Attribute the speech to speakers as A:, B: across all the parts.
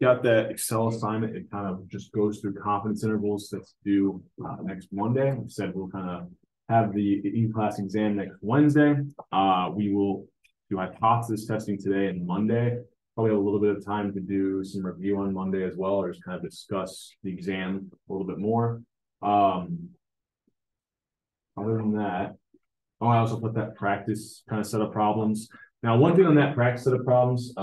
A: Got that Excel assignment. It kind of just goes through confidence intervals that's due next Monday. We said we'll kind of have the in-class exam next Wednesday. We will do hypothesis testing today and Monday. Probably have a little bit of time to do some review on Monday as well, or just kind of discuss the exam a little bit more. Other than that, I also put that practice kind of set of problems. Now, one thing on that practice set of problems,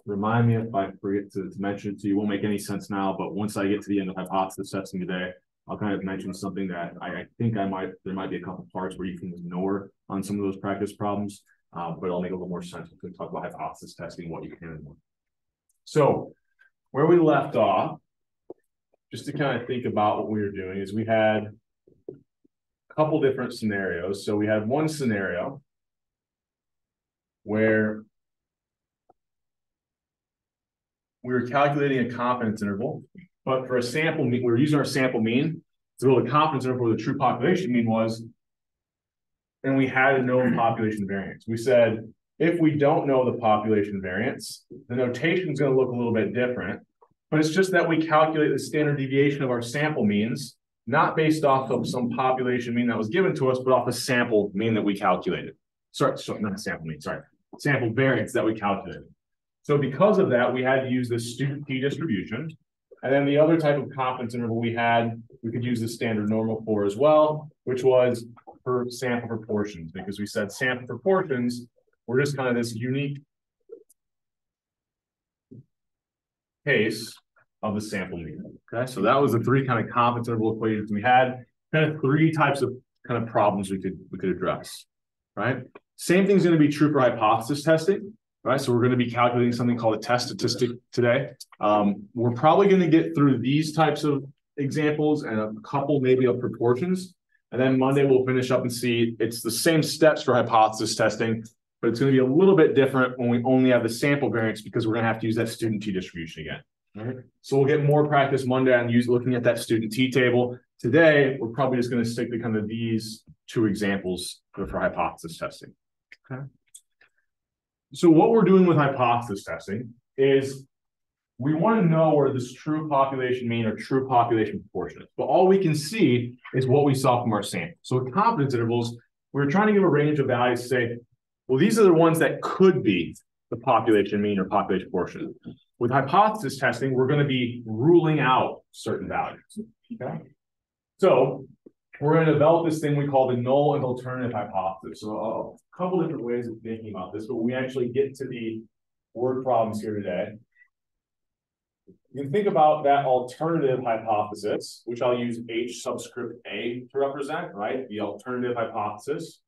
A: remind me if I forget to mention it to you, won't make any sense now, but once I get to the end of hypothesis testing today, I'll kind of mention something that I think there might be a couple parts where you can ignore on some of those practice problems, but it'll make a little more sense when we talk about hypothesis testing, what you can and won't. So where we left off, just to kind of think about what we were doing, is we had a couple different scenarios. So we had one scenario where we were calculating a confidence interval, but for a sample mean, we were using our sample mean to build a confidence interval where the true population mean was, and we had a known population variance. We said, if we don't know the population variance, the notation is going to look a little bit different, but it's just that we calculate the standard deviation of our sample means, not based off of some population mean that was given to us, but off a sample mean that we calculated. Sorry, not sample mean, sorry. Sample variance that we calculated. So because of that, we had to use this student t-distribution. And then the other type of confidence interval we could use the standard normal for as well, which was for sample proportions, because we said sample proportions were just kind of this unique case of the sample mean. Okay, so that was the three kind of confidence interval equations we had. Kind of three types of kind of problems we could address. Right? Same thing is going to be true for hypothesis testing, right? So we're going to be calculating something called a test statistic today. We're probably going to get through these types of examples and a couple maybe of proportions. And then Monday we'll finish up and see it's the same steps for hypothesis testing, but it's going to be a little bit different when we only have the sample variance because we're going to have to use that student t-distribution again. All right? So we'll get more practice Monday on looking at that student t-table. Today, we're probably just going to stick to kind of these two examples for hypothesis testing. Okay. So what we're doing with hypothesis testing is we want to know where this true population mean or true population proportion is. But all we can see is what we saw from our sample. So with confidence intervals, we're trying to give a range of values to say, well, these are the ones that could be the population mean or population proportion. With hypothesis testing, we're going to be ruling out certain values. Okay. So we're going to develop this thing we call the null and alternative hypothesis. So a couple different ways of thinking about this, but we actually get to the word problems here today. You can think about that alternative hypothesis, which I'll use H subscript A to represent, right? The alternative hypothesis.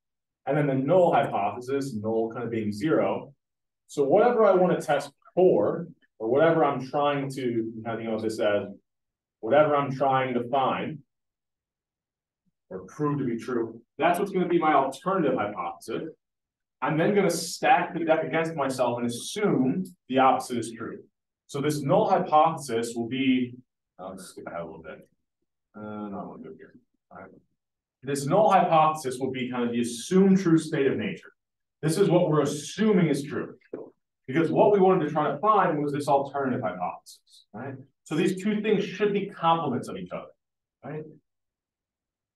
A: And then the null hypothesis, null kind of being 0. So whatever I want to test for, or whatever I'm trying to, I think what this says, whatever I'm trying to find, or prove to be true, that's what's going to be my alternative hypothesis. I'm then going to stack the deck against myself and assume the opposite is true. So this null hypothesis will be, let's skip ahead a little bit. No, I want to go here. All right. This null hypothesis will be kind of the assumed true state of nature. This is what we're assuming is true. Because what we wanted to try to find was this alternative hypothesis. Right? So these two things should be complements of each other. Right?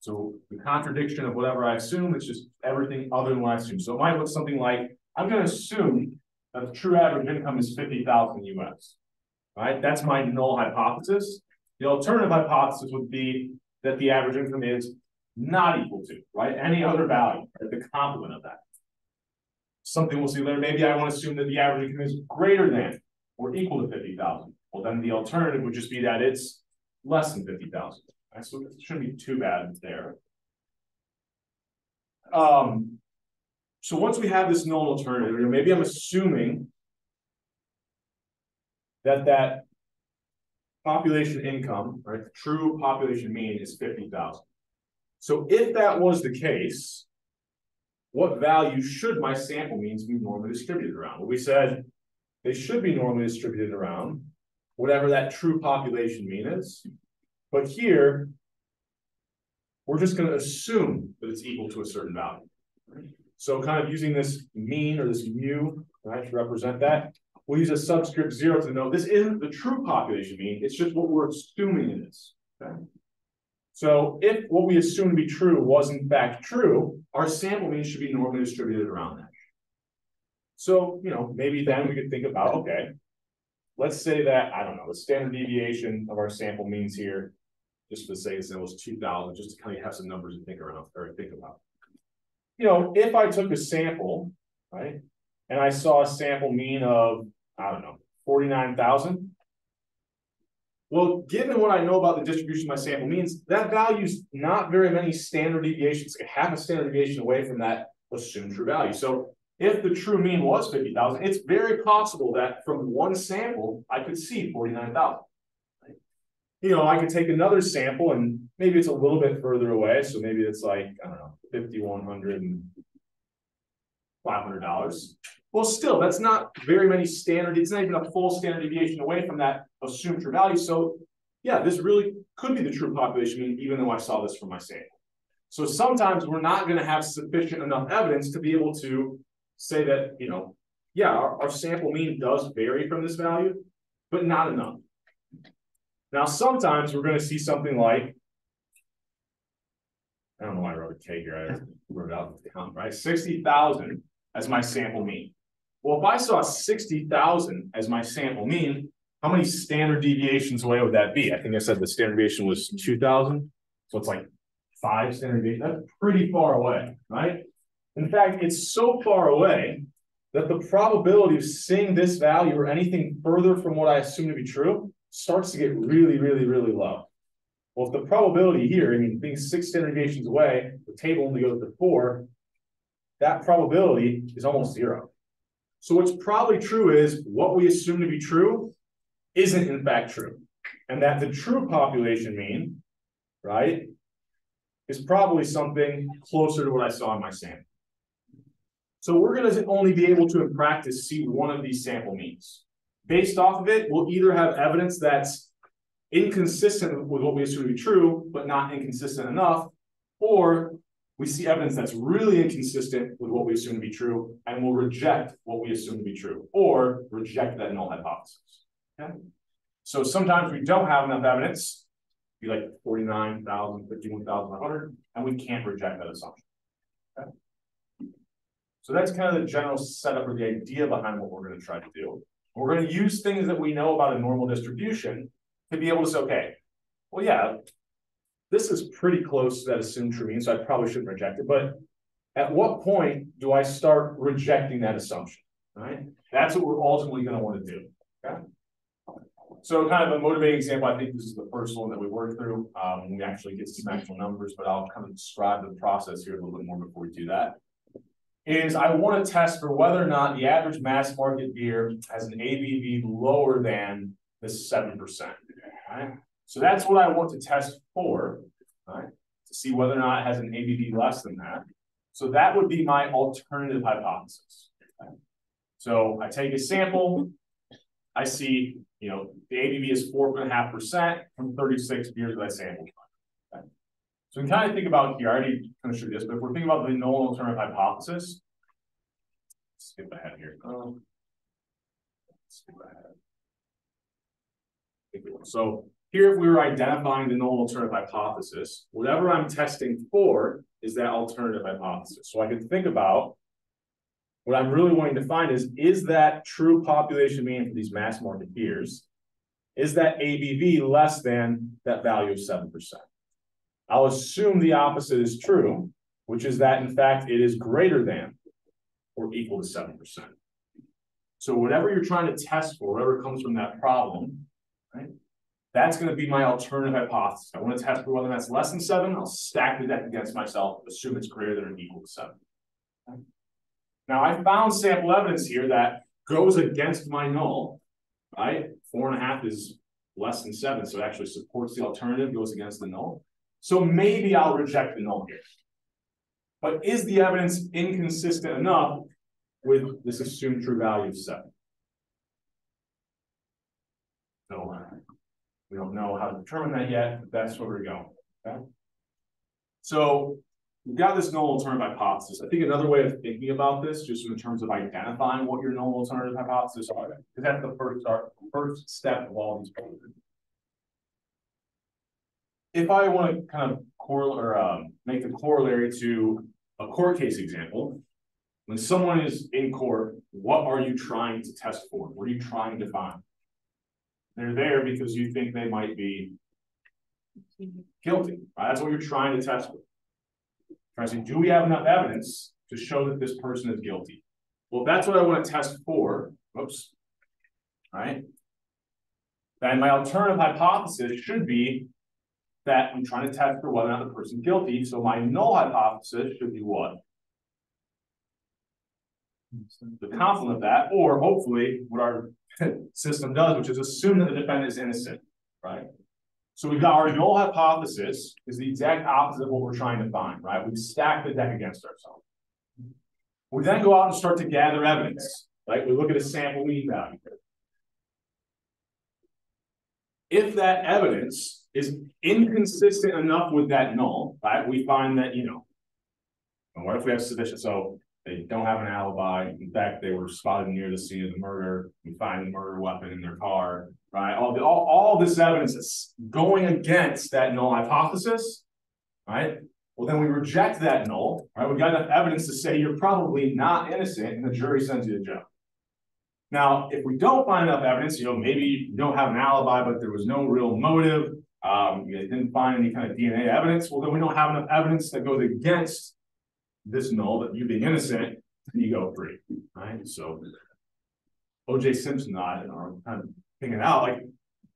A: So the contradiction of whatever I assume, it's just everything other than what I assume. So it might look something like, I'm going to assume that the true average income is $50,000 US. Right? That's my null hypothesis. The alternative hypothesis would be that the average income is not equal to, right? Any other value, right? The complement of that. Something we'll see later. Maybe I want to assume that the average income is greater than or equal to 50,000. Well, then the alternative would just be that it's less than 50,000. Right? So it shouldn't be too bad there. So once we have this null alternative, maybe I'm assuming that population income, right, the true population mean is 50,000. So if that was the case, what value should my sample means be normally distributed around? Well, we said they should be normally distributed around whatever that true population mean is. But here, we're just going to assume that it's equal to a certain value. So kind of using this mean or this mu, right, to represent that, we'll use a subscript 0 to know this isn't the true population mean, it's just what we're assuming it is. Okay? So if what we assume to be true was in fact true, our sample mean should be normally distributed around that. So, maybe then we could think about, okay, let's say that, I don't know, the standard deviation of our sample means here, just for the sake of it was 2,000, just to kind of have some numbers to think around or think about. If I took a sample, right, and I saw a sample mean of, I don't know, 49,000. Well, given what I know about the distribution of my sample means, that value is not very many standard deviations, like half a standard deviation away from that assumed true value. So if the true mean was 50,000, it's very possible that from one sample, I could see 49,000. I could take another sample and maybe it's a little bit further away. So maybe it's like, I don't know, $5,100 and $500. Well, still, that's not very many standard, it's not even a full standard deviation away from that assumed true value. So yeah, this really could be the true population mean, even though I saw this from my sample. So sometimes we're not going to have sufficient enough evidence to be able to say that, yeah, our sample mean does vary from this value, but not enough. Now, sometimes we're going to see something like, I don't know why I wrote a K here, I wrote it out with the count, right? 60,000 as my sample mean. Well, if I saw 60,000 as my sample mean, how many standard deviations away would that be? I think I said the standard deviation was 2,000. So it's like 5 standard deviations. That's pretty far away, right? In fact, it's so far away that the probability of seeing this value or anything further from what I assume to be true starts to get really, really, really low. Well, if the probability here, being 6 standard deviations away, the table only goes to 4, that probability is almost 0. So what's probably true is what we assume to be true isn't in fact true. And that the true population mean, right, is probably something closer to what I saw in my sample. So we're going to only be able to, in practice, see one of these sample means. Based off of it, we'll either have evidence that's inconsistent with what we assume to be true, but not inconsistent enough, or we see evidence that's really inconsistent with what we assume to be true, and we'll reject what we assume to be true, or reject that null hypothesis. Okay? So sometimes we don't have enough evidence, be like 49,000, 51,100, and we can't reject that assumption. Okay? So that's kind of the general setup or the idea behind what we're going to try to do. We're going to use things that we know about a normal distribution to be able to say, okay, well, yeah, this is pretty close to that assumed true mean, so I probably shouldn't reject it. But at what point do I start rejecting that assumption? Right? That's what we're ultimately going to want to do. Okay. So kind of a motivating example, I think this is the first one that we worked through when we actually get some actual numbers, but I'll kind of describe the process here a little bit more before we do that. Is I want to test for whether or not the average mass market beer has an ABV lower than the 7%. Right? So that's what I want to test for, right? To see whether or not it has an ABV less than that. So that would be my alternative hypothesis. Okay? So I take a sample, I see, the ABV is 4.5% from 36 beers that I sampled. Okay? So we can kind of think about here, I already kind of showed this, but if we're thinking about the null alternative hypothesis, skip ahead here. Skip ahead. So here, if we were identifying the null alternative hypothesis, whatever I'm testing for is that alternative hypothesis. So I could think about what I'm really wanting to find is that true population mean for these mass market beers, is that ABV less than that value of 7%? I'll assume the opposite is true, which is that, in fact, it is greater than or equal to 7%. So whatever you're trying to test for, whatever comes from that problem, right, that's going to be my alternative hypothesis. I want to test for whether that's less than 7. I'll stack the deck against myself, assume it's greater than or equal to 7. Okay. Now, I found sample evidence here that goes against my null, right? 4.5 is less than 7, so it actually supports the alternative, goes against the null. So maybe I'll reject the null here. But is the evidence inconsistent enough with this assumed true value of 7? No, we don't know how to determine that yet, but that's where we're going. Okay? So we've got this null alternative hypothesis. I think another way of thinking about this, just in terms of identifying what your null alternative hypothesis are, because that's the first step of all these problems. If I want to kind of make the corollary to a court case example, when someone is in court, what are you trying to test for? What are you trying to find? They're there because you think they might be guilty, right? That's what you're trying to test for. Trying to say, do we have enough evidence to show that this person is guilty? Well, if that's what I want to test for, oops, right? Then my alternative hypothesis should be that I'm trying to test for whether or not the person's guilty. So my null hypothesis should be what? The complement of that, or hopefully what our system does, which is assume that the defendant is innocent, right? So we've got our null hypothesis is the exact opposite of what we're trying to find, right? We stack the deck against ourselves. We then go out and start to gather evidence, right? We look at a sample mean value. If that evidence is inconsistent enough with that null, right? We find that, what if we have sufficient? So they don't have an alibi. In fact, they were spotted near the scene of the murder. We find the murder weapon in their car, right? All this evidence is going against that null hypothesis, right? Well, then we reject that null, right? We've got enough evidence to say you're probably not innocent, and the jury sends you to jail. Now, if we don't find enough evidence, maybe you don't have an alibi, but there was no real motive, you didn't find any kind of DNA evidence, well, then we don't have enough evidence that goes against this null, that you being innocent, and you go free, right? So O.J. Simpson and I are kind of thinking out,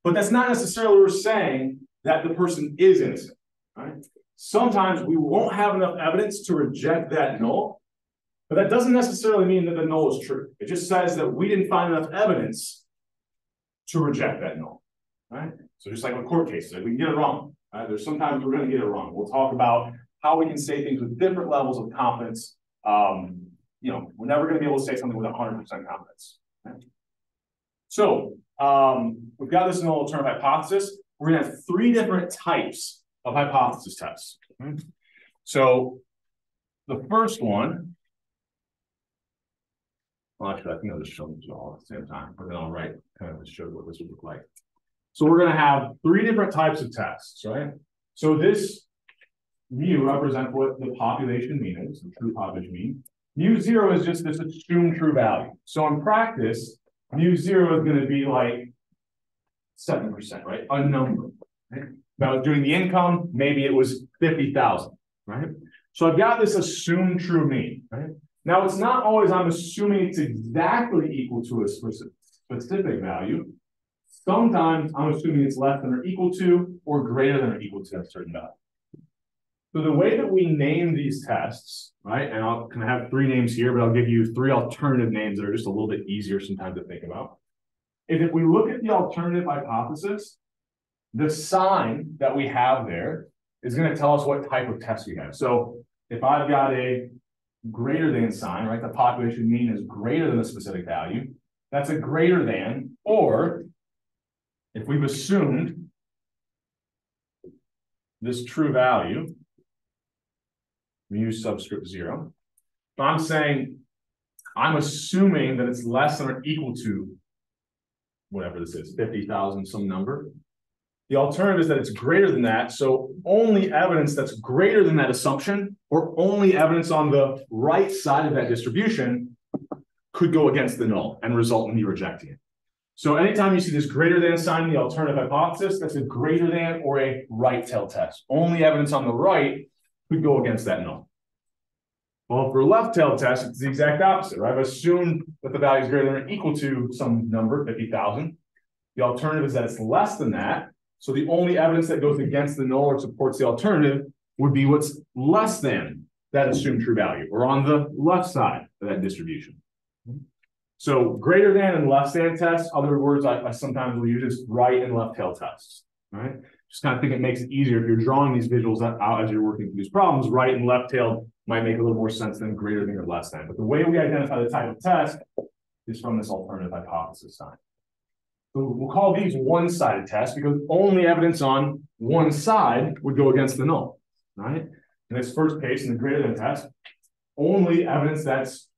A: but that's not necessarily what we're saying that the person is innocent, right? Sometimes we won't have enough evidence to reject that null, but that doesn't necessarily mean that the null is true. It just says that we didn't find enough evidence to reject that null, right? So just like with court cases, we can get it wrong, right? There's sometimes we're going to get it wrong. We'll talk about how we can say things with different levels of confidence. We're never going to be able to say something with 100% confidence. Right? So we've got this null alternative hypothesis. We're going to have 3 different types of hypothesis tests. Okay? So the first one, well, actually, I think I'll just show them all at the same time, but then I'll write kind of to show what this would look like. So we're going to have 3 different types of tests, right? So this mu represents what the population mean is, the true population mean. Mu0 is just this assumed true value. So in practice, mu0 is going to be like 7%, right? A number. Right? If I was doing the income, maybe it was 50,000, right? So I've got this assumed true mean, right? Now it's not always I'm assuming it's exactly equal to a specific value. Sometimes I'm assuming it's less than or equal to or greater than or equal to a certain value. So the way that we name these tests, right, and I'll kind of have 3 names here, but I'll give you 3 alternative names that are just a little bit easier sometimes to think about. If we look at the alternative hypothesis, the sign that we have there is going to tell us what type of test we have. So if I've got a greater than sign, right, the population mean is greater than a specific value, that's a greater than, or if we've assumed this true value, mu subscript 0. So I'm saying, I'm assuming that it's less than or equal to whatever this is, 50,000, some number. The alternative is that it's greater than that. So only evidence that's greater than that assumption, or only evidence on the right side of that distribution, could go against the null and result in me rejecting it. So anytime you see this greater than sign in the alternative hypothesis, that's a greater than or a right tail test. Only evidence on the right could go against that null. Well, for a left tail test, it's the exact opposite, right? I've assumed that the value is greater than or equal to some number, 50,000. The alternative is that it's less than that. So the only evidence that goes against the null or supports the alternative would be what's less than that assumed true value, or on the left side of that distribution. So greater than and less than tests, other words I sometimes will use is right and left tail tests, right? Just kind of think it makes it easier if you're drawing these visuals out as you're working through these problems. Right and left tailed might make a little more sense than greater than or less than. But the way we identify the type of test is from this alternative hypothesis sign. So we'll call these one-sided tests because only evidence on one side would go against the null, right? In this first case, in the greater than test, only evidence that's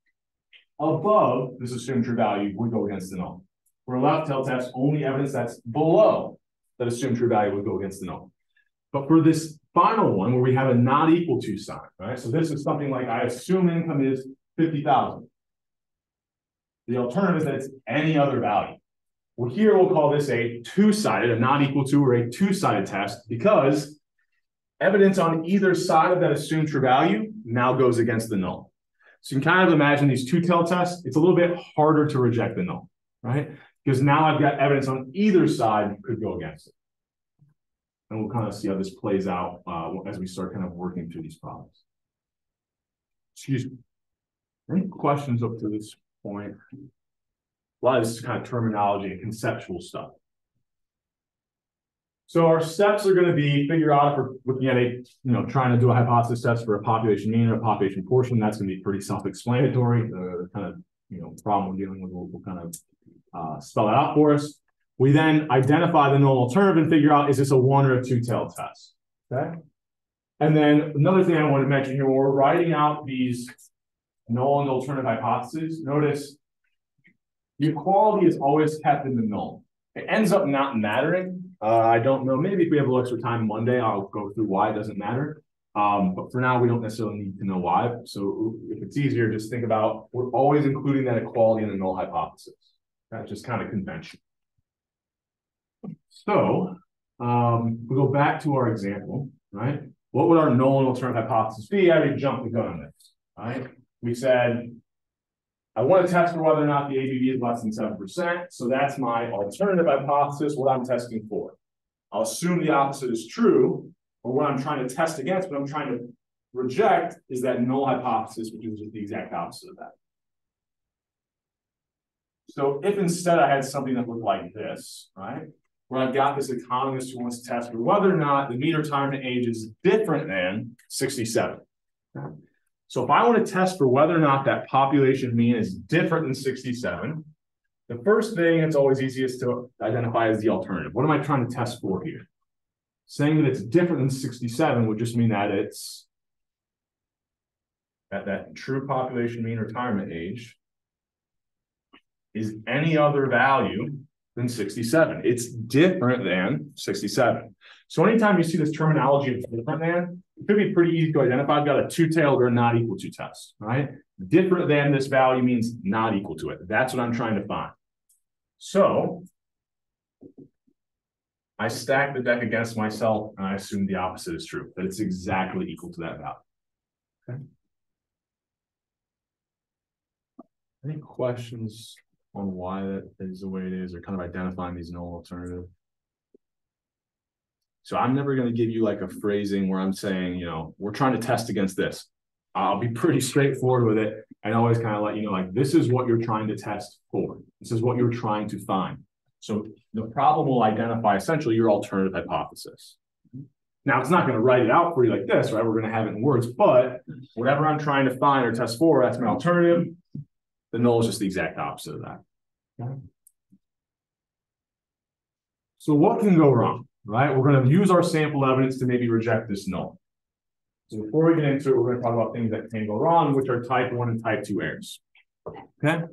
A: above this assumed true value would go against the null. For a left tail test, only evidence that's below that assumed true value would go against the null. But for this final one, where we have a not equal to sign, right? So this is something like, I assume income is 50,000. The alternative is that it's any other value. Well, here we'll call this a two-sided, a not equal to, or a two-sided test, because evidence on either side of that assumed true value now goes against the null. So you can kind of imagine these two-tailed tests, it's a little bit harder to reject the null, right? Because now I've got evidence on either side could go against it. And we'll kind of see how this plays out as we start kind of working through these problems. Excuse me. Any questions up to this point? A lot of this is kind of terminology and conceptual stuff. So our steps are going to be figure out if we're looking at trying to do a hypothesis test for a population mean or a population portion. That's going to be pretty self-explanatory. The kind of problem we're dealing with will kind of spell it out for us. We then identify the null alternative and figure out, is this a one or a two-tailed test? Okay. And then another thing I want to mention here, when we're writing out these null and alternative hypotheses, notice the equality is always kept in the null. It ends up not mattering. I don't know, maybe if we have a little extra time Monday, I'll go through why it doesn't matter. But for now, we don't necessarily need to know why. So if it's easier, just think about, we're always including that equality in the null hypothesis. That's just kind of convention. So we go back to our example, right? What would our null and alternative hypothesis be? I already jumped the gun on this, right? We said, I want to test for whether or not the ABV is less than 7%. So that's my alternative hypothesis, what I'm testing for. I'll assume the opposite is true, or what I'm trying to test against, what I'm trying to reject is that null hypothesis, which is just the exact opposite of that. So if instead I had something that looked like this, right? Where I've got this economist who wants to test for whether or not the mean retirement age is different than 67. Okay. So if I want to test for whether or not that population mean is different than 67, the first thing that's always easiest to identify is the alternative. What am I trying to test for here? Saying that it's different than 67 would just mean that it's that true population mean retirement age is any other value than 67. It's different than 67. So anytime you see this terminology of different than, it could be pretty easy to identify. I've got a two-tailed or not equal to test, right? Different than this value means not equal to it. That's what I'm trying to find. So I stack the deck against myself and I assume the opposite is true, that it's exactly equal to that value. Okay. Any questions on why that is the way it is, or kind of identifying these null alternative? So I'm never going to give you like a phrasing where I'm saying, we're trying to test against this. I'll be pretty straightforward with it and always kind of let you know, like, this is what you're trying to test for. This is what you're trying to find. So the problem will identify essentially your alternative hypothesis. Now, it's not going to write it out for you like this, right? We're going to have it in words, but whatever I'm trying to find or test for, that's my alternative. The null is just the exact opposite of that. Okay. So what can go wrong, right? We're going to use our sample evidence to maybe reject this null. So before we get into it, we're going to talk about things that can go wrong, which are type 1 and type 2 errors. Okay.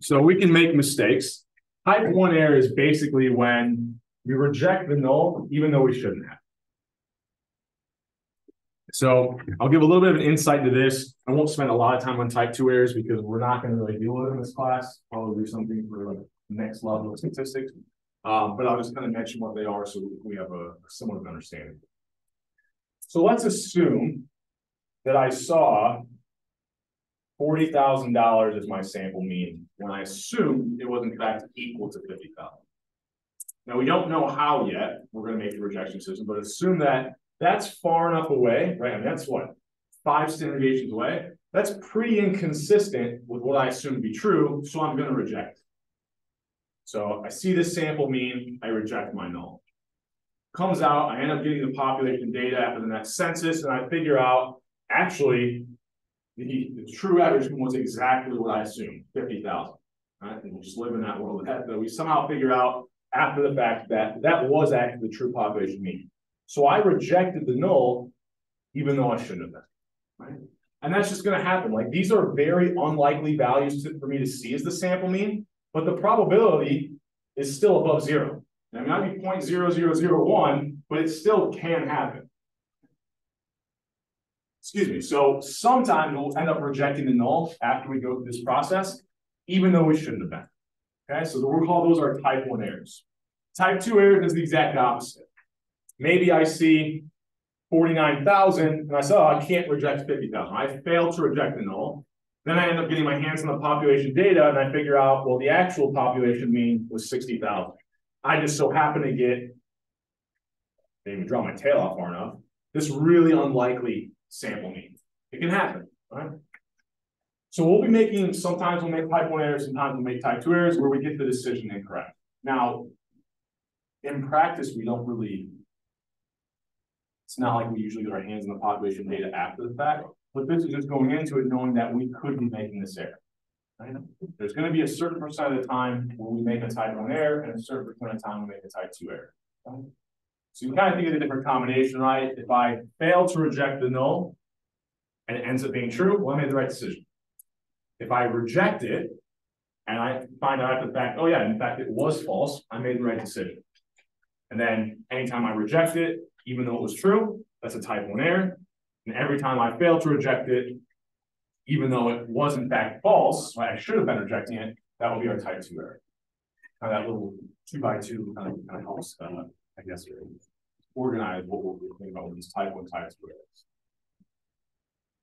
A: So we can make mistakes. Type 1 error is basically when we reject the null, even though we shouldn't have. So I'll give a little bit of an insight to this. I won't spend a lot of time on type 2 errors because we're not going to really deal with it in this class. Probably do something for like the next level of statistics. But I'll just kind of mention what they are so we have a somewhat understanding. So let's assume that I saw $40,000 as my sample mean when I assumed it was in fact equal to 50,000. Now we don't know how yet. We're going to make the rejection decision, but assume that that's far enough away, right? I mean, that's what, 5 standard deviations away. That's pretty inconsistent with what I assume to be true, so I'm going to reject. So I see this sample mean, I reject my null. Comes out, I end up getting the population data after the next census, and I figure out, actually, the true average was exactly what I assumed, 50,000. Right? And we'll just live in that world. That we somehow figure out after the fact that that was actually the true population mean. So I rejected the null, even though I shouldn't have been. right? And that's just going to happen. Like these are very unlikely values for me to see as the sample mean, but the probability is still above zero. Now, it might be 0.0001, but it still can happen. Excuse me. So sometimes we'll end up rejecting the null after we go through this process, even though we shouldn't have been. Okay, so we'll call those our type 1 errors. Type 2 errors is the exact opposite. Maybe I see 49,000 and I say, oh, I can't reject 50,000. I failed to reject the null. Then I end up getting my hands on the population data and I figure out, well, the actual population mean was 60,000. I just so happen to get, didn't even draw my tail off far enough, this really unlikely sample mean. It can happen, right? So we'll be making, sometimes we'll make type 1 errors, sometimes we'll make type 2 errors where we get the decision incorrect. Now, in practice, we don't really, it's not like we usually get our hands on the population data after the fact, but this is just going into it knowing that we could be making this error. Right? There's going to be a certain percent of the time where we make a type 1 error and a certain percent of the time we make a type 2 error. Right? So you kind of think of a different combination, right? If I fail to reject the null and it ends up being true, well, I made the right decision. If I reject it and I find out after the fact, oh yeah, in fact, it was false, I made the right decision. And then anytime I reject it, even though it was true, that's a type 1 error. And every time I fail to reject it, even though it was in fact false, right, I should have been rejecting it, that will be our type 2 error. Kind of that little 2x2 kind of helps, I guess, organize what we're thinking about with these type 1, type 2 errors.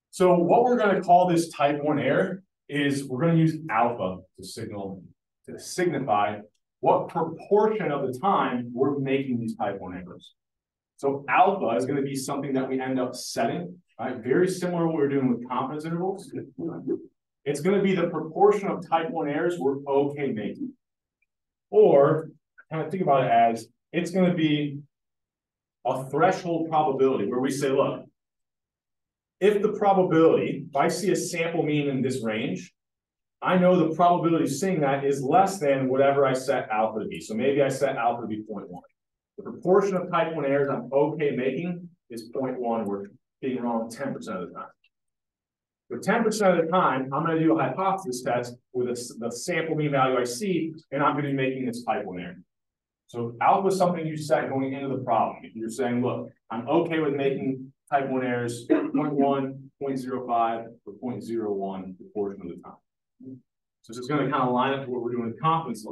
A: So what we're going to call this type 1 error is we're going to use alpha to signify what proportion of the time we're making these type 1 errors. So alpha is going to be something that we end up setting, right? Very similar to what we're doing with confidence intervals. It's going to be the proportion of type 1 errors we're okay making. Or kind of think about it as it's going to be a threshold probability where we say, look, if the probability, if I see a sample mean in this range, I know the probability of seeing that is less than whatever I set alpha to be. So maybe I set alpha to be 0.1. The proportion of type 1 errors I'm okay making is 0.1. We're being wrong 10% of the time. So 10% of the time, I'm going to do a hypothesis test with the sample mean value I see, and I'm going to be making this type 1 error. So alpha is something you set going into the problem. You're saying, look, I'm okay with making type 1 errors 0.1, 0.05, or 0.01 proportion of the time. So this is going to kind of line up to what we're doing with confidence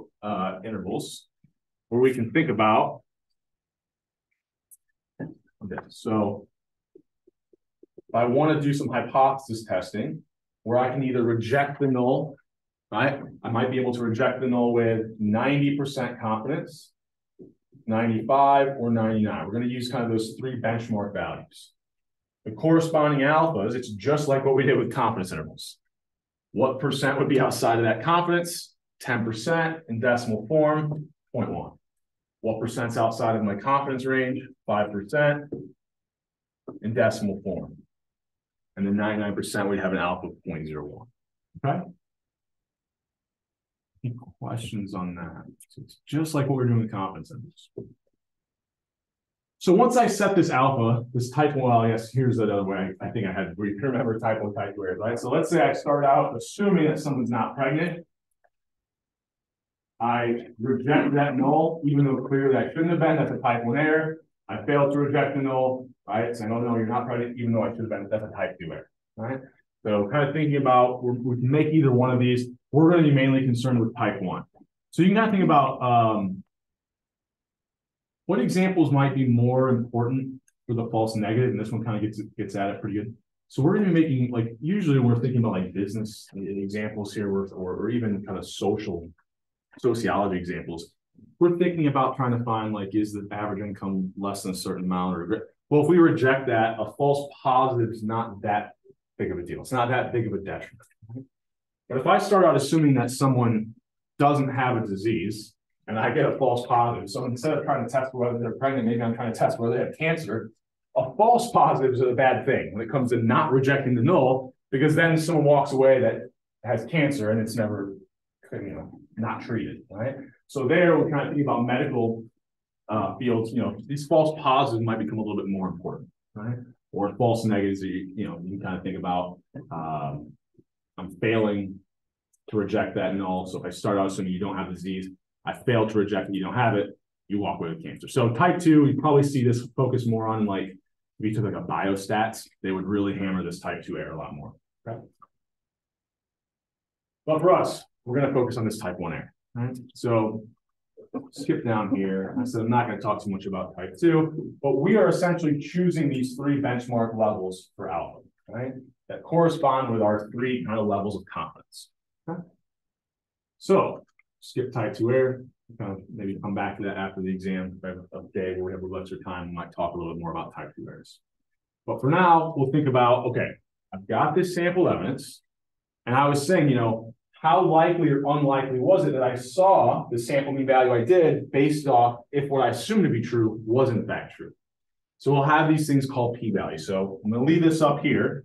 A: intervals, where we can think about, okay, so if I want to do some hypothesis testing, where I can either reject the null, right? I might be able to reject the null with 90% confidence, 95, or 99. We're going to use kind of those 3 benchmark values. The corresponding alphas, it's just like what we did with confidence intervals. What percent would be outside of that confidence? 10% in decimal form, 0.1. What percent's outside of my confidence range? 5% in decimal form. And then 99% we'd have an alpha of 0.01. Okay? Any questions on that? So it's just like what we're doing with confidence intervals. So once I set this alpha, this type 1, well, yes, here's the other way I think I had, we remember type 1, type 2 errors, right? So let's say I start out assuming that someone's not pregnant. I reject that null, even though clearly I shouldn't have been, that's a type 1 error. I failed to reject the null, right? Saying, oh no, you're not pregnant, even though I should have been, that's a type 2 error, right? So kind of thinking about, we can make either one of these. We're going to be mainly concerned with type 1. So you can kind of think about, what examples might be more important for the false negative? And this one kind of gets at it pretty good. So we're going to be making, like, usually we're thinking about like business examples here, or even kind of sociology examples. We're thinking about trying to find, like, is the average income less than a certain amount? Or, well, if we reject that, a false positive is not that big of a deal. It's not that big of a detriment. But if I start out assuming that someone doesn't have a disease, and I get a false positive. So instead of trying to test for whether they're pregnant, maybe I'm trying to test whether they have cancer. A false positive is a bad thing when it comes to not rejecting the null, because then someone walks away that has cancer and it's never, not treated, right? So there we're kind of thinking about medical fields, these false positives might become a little bit more important, right? or false negatives that you can kind of think about. I'm failing to reject that null. So if I start out assuming you don't have the disease, I fail to reject it, you don't have it, you walk away with cancer. So type 2, you probably see this focus more on like, if you took like a biostats, they would really hammer this type 2 error a lot more. Okay. But for us, we're going to focus on this type 1 error. Right? So skip down here. I said I'm not going to talk too much about type 2, but we are essentially choosing these 3 benchmark levels for alpha, right? That correspond with our 3 kind of levels of confidence. Okay. So skip type 2 error. Kind of maybe come back to that after the exam. If I have a day where we have a little extra time, we might talk a little bit more about type 2 errors. But for now, we'll think about, okay, I've got this sample evidence, and I was saying, how likely or unlikely was it that I saw the sample mean value I did based off if what I assumed to be true was in fact true. So we'll have these things called p-values. So I'm going to leave this up here,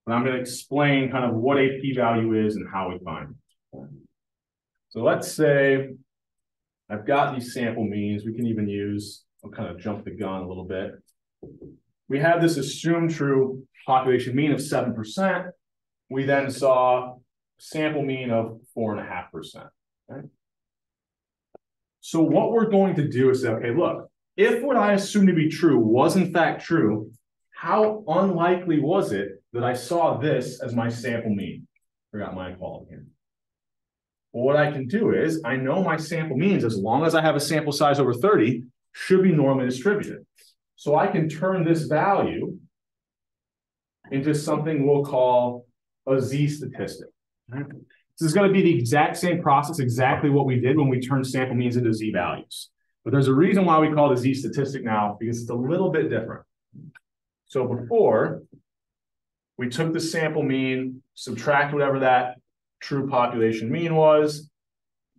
A: and I'm going to explain kind of what a p-value is and how we find it. So let's say I've got these sample means. We can even use, I'll kind of jump the gun a little bit. We have this assumed true population mean of 7%. We then saw sample mean of 4.5%. Right? So what we're going to do is say, okay, look, if what I assumed to be true was in fact true, how unlikely was it that I saw this as my sample mean? Forgot my column here. Well, what I can do is, I know my sample means, as long as I have a sample size over 30, should be normally distributed. So I can turn this value into something we'll call a z-statistic. Right? This is going to be the exact same process, exactly what we did when we turned sample means into z-values. But there's a reason why we call it a z-statistic now, because it's a little bit different. So before, we took the sample mean, subtract whatever that true population mean was,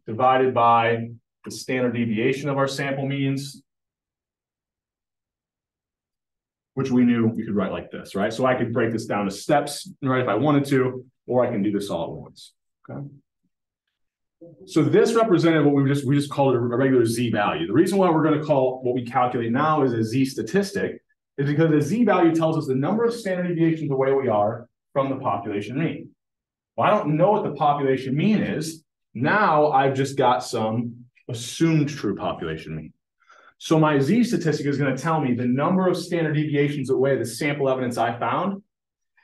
A: divided by the standard deviation of our sample means, which we knew we could write like this, right? So I could break this down to steps, right, if I wanted to, or I can do this all at once, okay? So this represented what we just called a regular z-value. The reason why we're going to call what we calculate now is a z-statistic is because the z-value tells us the number of standard deviations away we are from the population mean. Well, I don't know what the population mean is. Now I've just got some assumed true population mean. So my z-statistic is going to tell me the number of standard deviations away the sample evidence I found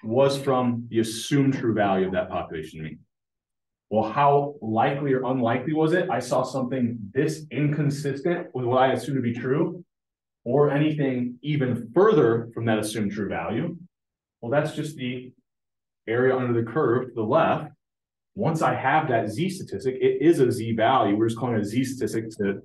A: was from the assumed true value of that population mean. Well, how likely or unlikely was it I saw something this inconsistent with what I assumed to be true, or anything even further from that assumed true value? Well, that's just the area under the curve to the left. Once I have that z-statistic, it is a z-value. We're just calling it a z-statistic to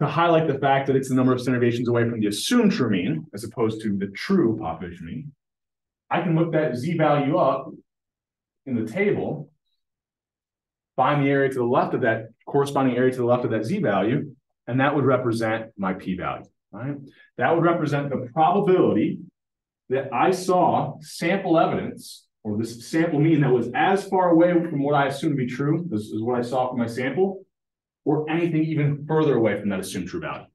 A: highlight the fact that it's the number of standard deviations away from the assumed true mean, as opposed to the true population mean. I can look that z-value up in the table, find the area to the left of that, corresponding area to the left of that z-value, and that would represent my p-value, right? That would represent the probability that I saw sample evidence, or this sample mean that was as far away from what I assumed to be true, this is what I saw from my sample, or anything even further away from that assumed true value.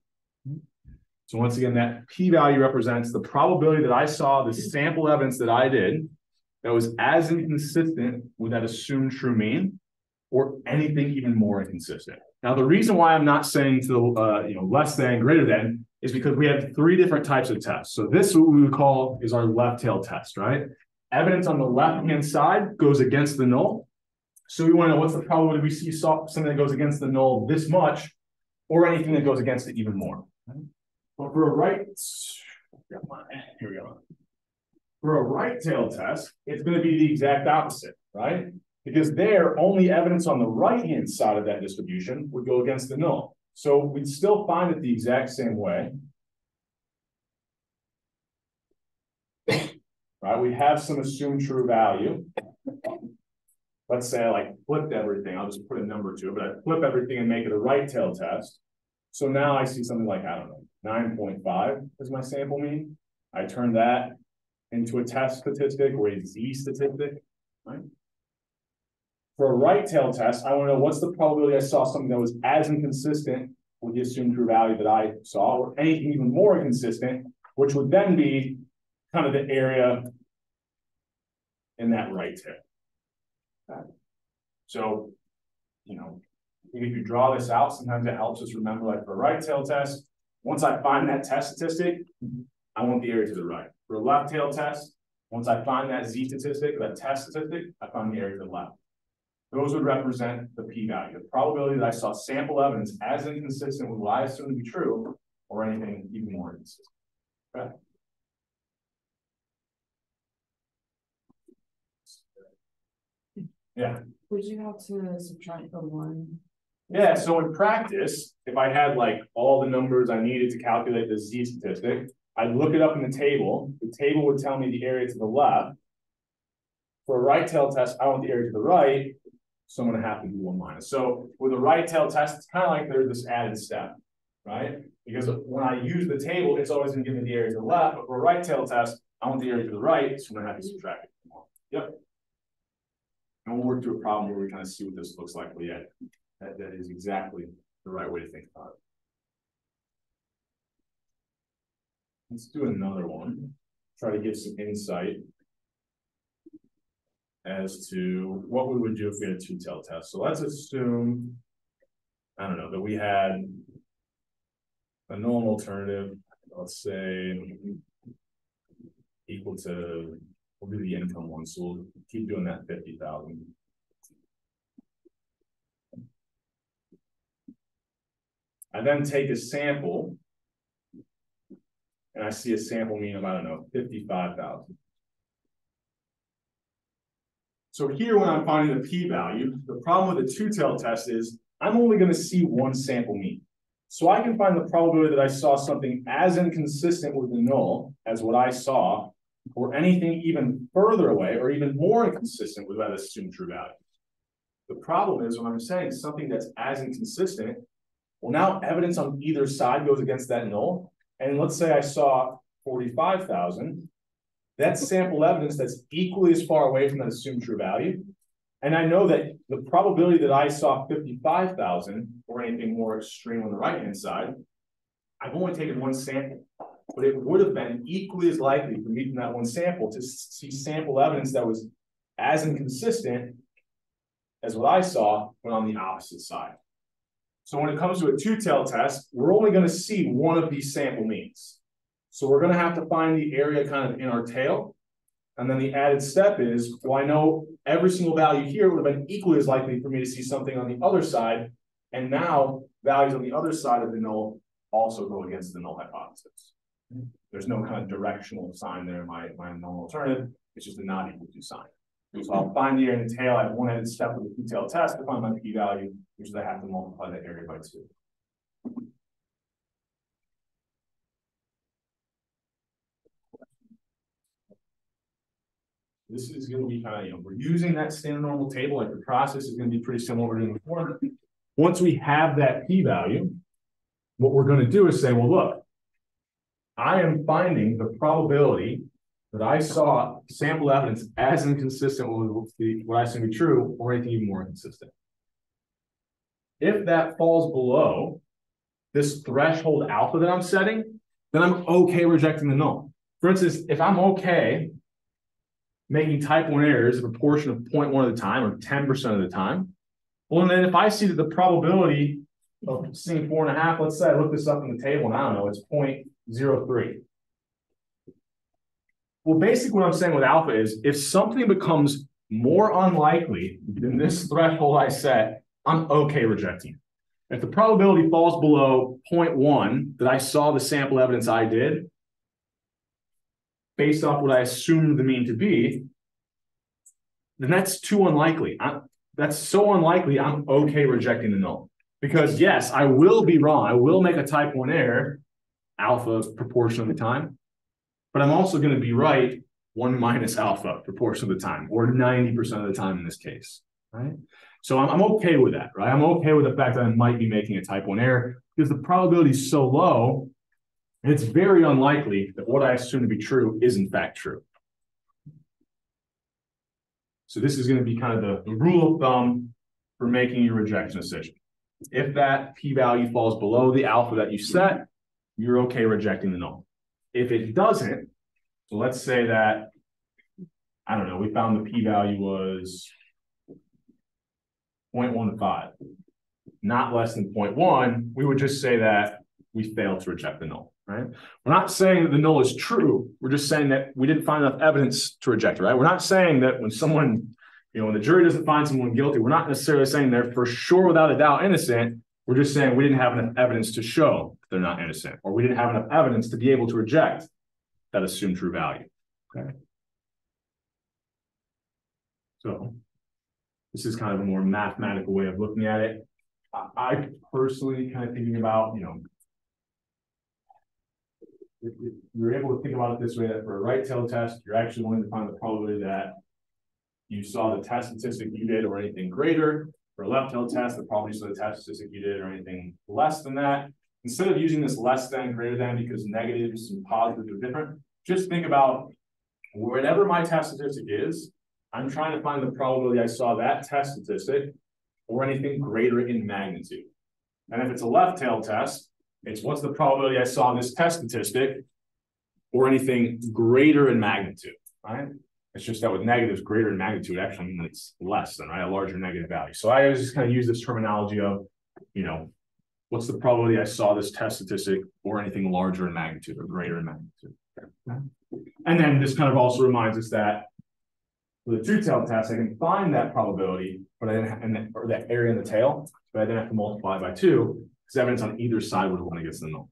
A: So once again, that p-value represents the probability that I saw the sample evidence that I did that was as inconsistent with that assumed true mean, or anything even more inconsistent. Now, the reason why I'm not saying to the less than, greater than, is because we have 3 different types of tests. So this, what we would call, is our left tail test, right? Evidence on the left-hand side goes against the null. So we want to know what's the probability we see something that goes against the null this much, or anything that goes against it even more. But for a right, here we go. For a right tail test, it's going to be the exact opposite, right? Because there, only evidence on the right-hand side of that distribution would go against the null. So we'd still find it the exact same way. Right? We have some assumed true value. Let's say I flipped everything. I'll just put a number to it, but I flip everything and make it a right tail test. So now I see something like, I don't know, 9.5 is my sample mean. I turn that into a test statistic or a z-statistic, right? For a right tail test, I want to know what's the probability I saw something that was as inconsistent with the assumed true value that I saw, or anything even more inconsistent, which would then be kind of the area in that right tail. Okay. So, you know, if you draw this out, sometimes it helps us remember, like for a right tail test, once I find that test statistic, I want the area to the right. For a left tail test, once I find that Z statistic, that test statistic, I find the area to the left. Those would represent the p-value, the probability that I saw sample evidence as inconsistent with what I assume to be true, or anything even more inconsistent. Okay. Yeah.
B: Would you have to subtract the 1?
A: Yeah, so in practice, if I had like all the numbers I needed to calculate the Z statistic, I'd look it up in the table. The table would tell me the area to the left. For a right tail test, I want the area to the right, so I'm going to have to do 1 minus. So with a right tail test, it's kind of like there's this added step, right? Because when I use the table, it's always going to give me the area to the left, but for a right tail test, I want the area to the right, so I'm going to have to subtract it. Yep. And we'll work through a problem where we kind of see what this looks like, but yeah, that is exactly the right way to think about it. Let's do another one. Try to give some insight as to what we would do if we had a 2-tailed test. So let's assume, I don't know, that we had a null alternative, let's say, equal to, we'll do the income one, so we'll keep doing that 50,000. I then take a sample, and I see a sample mean of, I don't know, 55,000. So here, when I'm finding the p-value, the problem with the 2-tailed test is I'm only going to see one sample mean. So I can find the probability that I saw something as inconsistent with the null as what I saw, or anything even further away, or even more inconsistent with what I assume true value. The problem is when I'm saying something that's as inconsistent, well, now evidence on either side goes against that null. And let's say I saw 45,000. That's sample evidence that's equally as far away from that assumed true value. And I know that the probability that I saw 55,000 or anything more extreme on the right-hand side, I've only taken one sample, but it would have been equally as likely for me from that one sample to see sample evidence that was as inconsistent as what I saw, but on the opposite side. So when it comes to a 2-tailed test, we're only going to see one of these sample means. So we're going to have to find the area kind of in our tail. And then the added step is, well, I know every single value here would have been equally as likely for me to see something on the other side. And now values on the other side of the null also go against the null hypothesis. There's no kind of directional sign there in my null alternative. It's just a not equal to sign. So I'll find the area in the tail. I have one added step with the 2-tailed test to find my p-value, which is I have to multiply that area by 2. This is going to be kind of, we're using that standard normal table. Like the process is going to be pretty similar to what we're doing before. Once we have that p-value, what we're going to do is say, well, look, I am finding the probability that I saw sample evidence as inconsistent with what I assume to be true, or anything even more inconsistent. If that falls below this threshold alpha that I'm setting, then I'm okay rejecting the null. For instance, if I'm okay making type 1 errors a proportion of 0.1 at a time, or 10% of the time, well, and then if I see that the probability of seeing 4.5, let's say I look this up in the table, and I don't know, it's 0.03. Well, basically what I'm saying with alpha is if something becomes more unlikely than this threshold I set, I'm okay rejecting it. If the probability falls below 0.1 that I saw the sample evidence I did, based off what I assumed the mean to be, then that's too unlikely. That's so unlikely, I'm okay rejecting the null. Because yes, I will be wrong. I will make a type 1 error, alpha proportion of the time, but I'm also going to be right 1 minus alpha proportion of the time, or 90% of the time in this case, right? So I'm okay with that, right? I'm okay with the fact that I might be making a type 1 error because the probability is so low, and it's very unlikely that what I assume to be true is in fact true. So this is going to be kind of the rule of thumb for making your rejection decision. If that p-value falls below the alpha that you set, you're okay rejecting the null. If it doesn't, so let's say that, I don't know, we found the p-value was 0.15, not less than 0.1, we would just say that we failed to reject the null, right? We're not saying that the null is true. We're just saying that we didn't find enough evidence to reject it, right? We're not saying that when someone, when the jury doesn't find someone guilty, we're not necessarily saying they're for sure without a doubt innocent. We're just saying we didn't have enough evidence to show they're not innocent, or we didn't have enough evidence to be able to reject that assumed true value, okay? So this is kind of a more mathematical way of looking at it. I personally kind of thinking about, if you're able to think about it this way, that for a right-tailed test, you're actually going to find the probability that you saw the test statistic you did or anything greater. For a left-tailed test, the probability you saw the test statistic you did or anything less than that. Instead of using this less than, greater than, because negatives and positives are different, just think about whatever my test statistic is, I'm trying to find the probability I saw that test statistic or anything greater in magnitude. And if it's a left-tailed test, it's what's the probability I saw this test statistic or anything greater in magnitude, right? It's just that with negatives greater in magnitude actually means it's less than, right? A larger negative value. So I always just kind of use this terminology of, what's the probability I saw this test statistic or anything larger in magnitude or greater in magnitude. Okay. And then this kind of also reminds us that for the two-tailed test, I can find that probability, but or that area in the tail, but I then have to multiply by 2 because evidence on either side would want to get the null.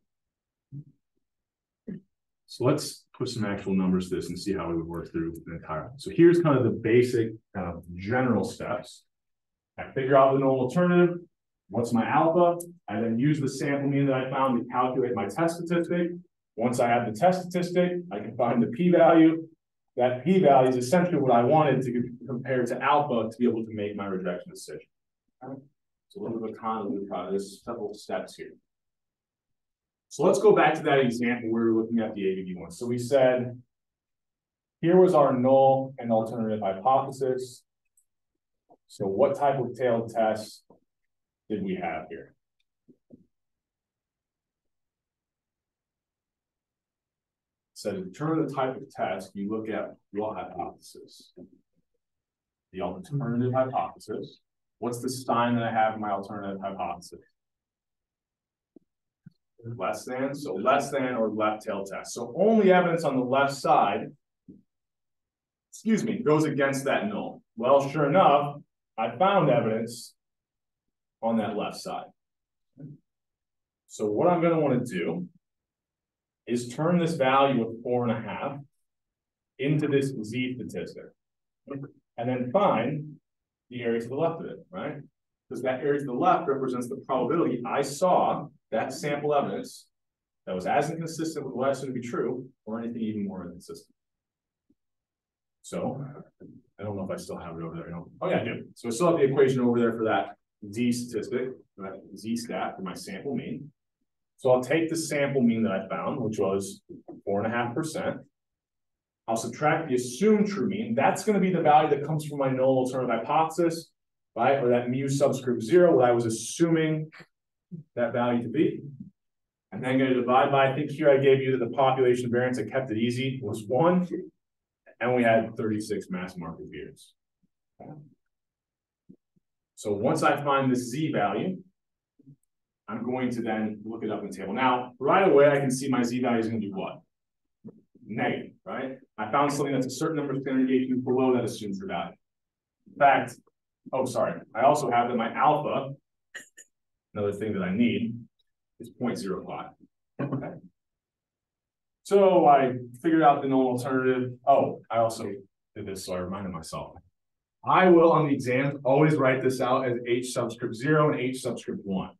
A: So let's put some actual numbers to this and see how we would work through the entire. So here's kind of the basic kind of general steps. I figure out the null alternative. What's my alpha? I then use the sample mean that I found to calculate my test statistic. Once I have the test statistic, I can find the p-value. That p-value is essentially what I wanted to compare to alpha to be able to make my rejection decision. Okay. So a little bit of convoluted, there's several steps here. So let's go back to that example where we were looking at the ABD one. So we said, here was our null and alternative hypothesis. So what type of tailed test did we have here? So to determine the type of test, you look at what hypothesis? The alternative hypothesis. What's the sign that I have in my alternative hypothesis? Less than, so less than or left tail test. So only evidence on the left side, goes against that null. Well, sure enough, I found evidence on that left side. So what I'm going to want to do is turn this value of 4.5 into this Z statistic, and then find the area to the left of it, right? Because that area to the left represents the probability I saw that sample evidence that was as inconsistent with what I assumed to be true, or anything even more inconsistent. So I don't know if I still have it over there. Oh yeah, I do. So I still have the equation over there for that Z statistic, that Z stat for my sample mean. So I'll take the sample mean that I found, which was 4.5%. I'll subtract the assumed true mean. That's going to be the value that comes from my null alternative hypothesis, right? Or that mu subscript 0, what I was assuming that value to be. And then going to divide by, I think here I gave you that the population variance, I kept it easy, was 1. And we had 36 mass market years. Okay. So once I find this Z value, I'm going to then look it up in the table. Now, right away, I can see my Z value is going to do what? Negative, right? I found something that's a certain number of standard deviations below that assumed true value. In fact, I also have that my alpha, another thing that I need, is 0.05. Okay. So I figured out the null alternative. Oh, I also did this, so I reminded myself. I will, on the exam, always write this out as H subscript 0 and H subscript 1.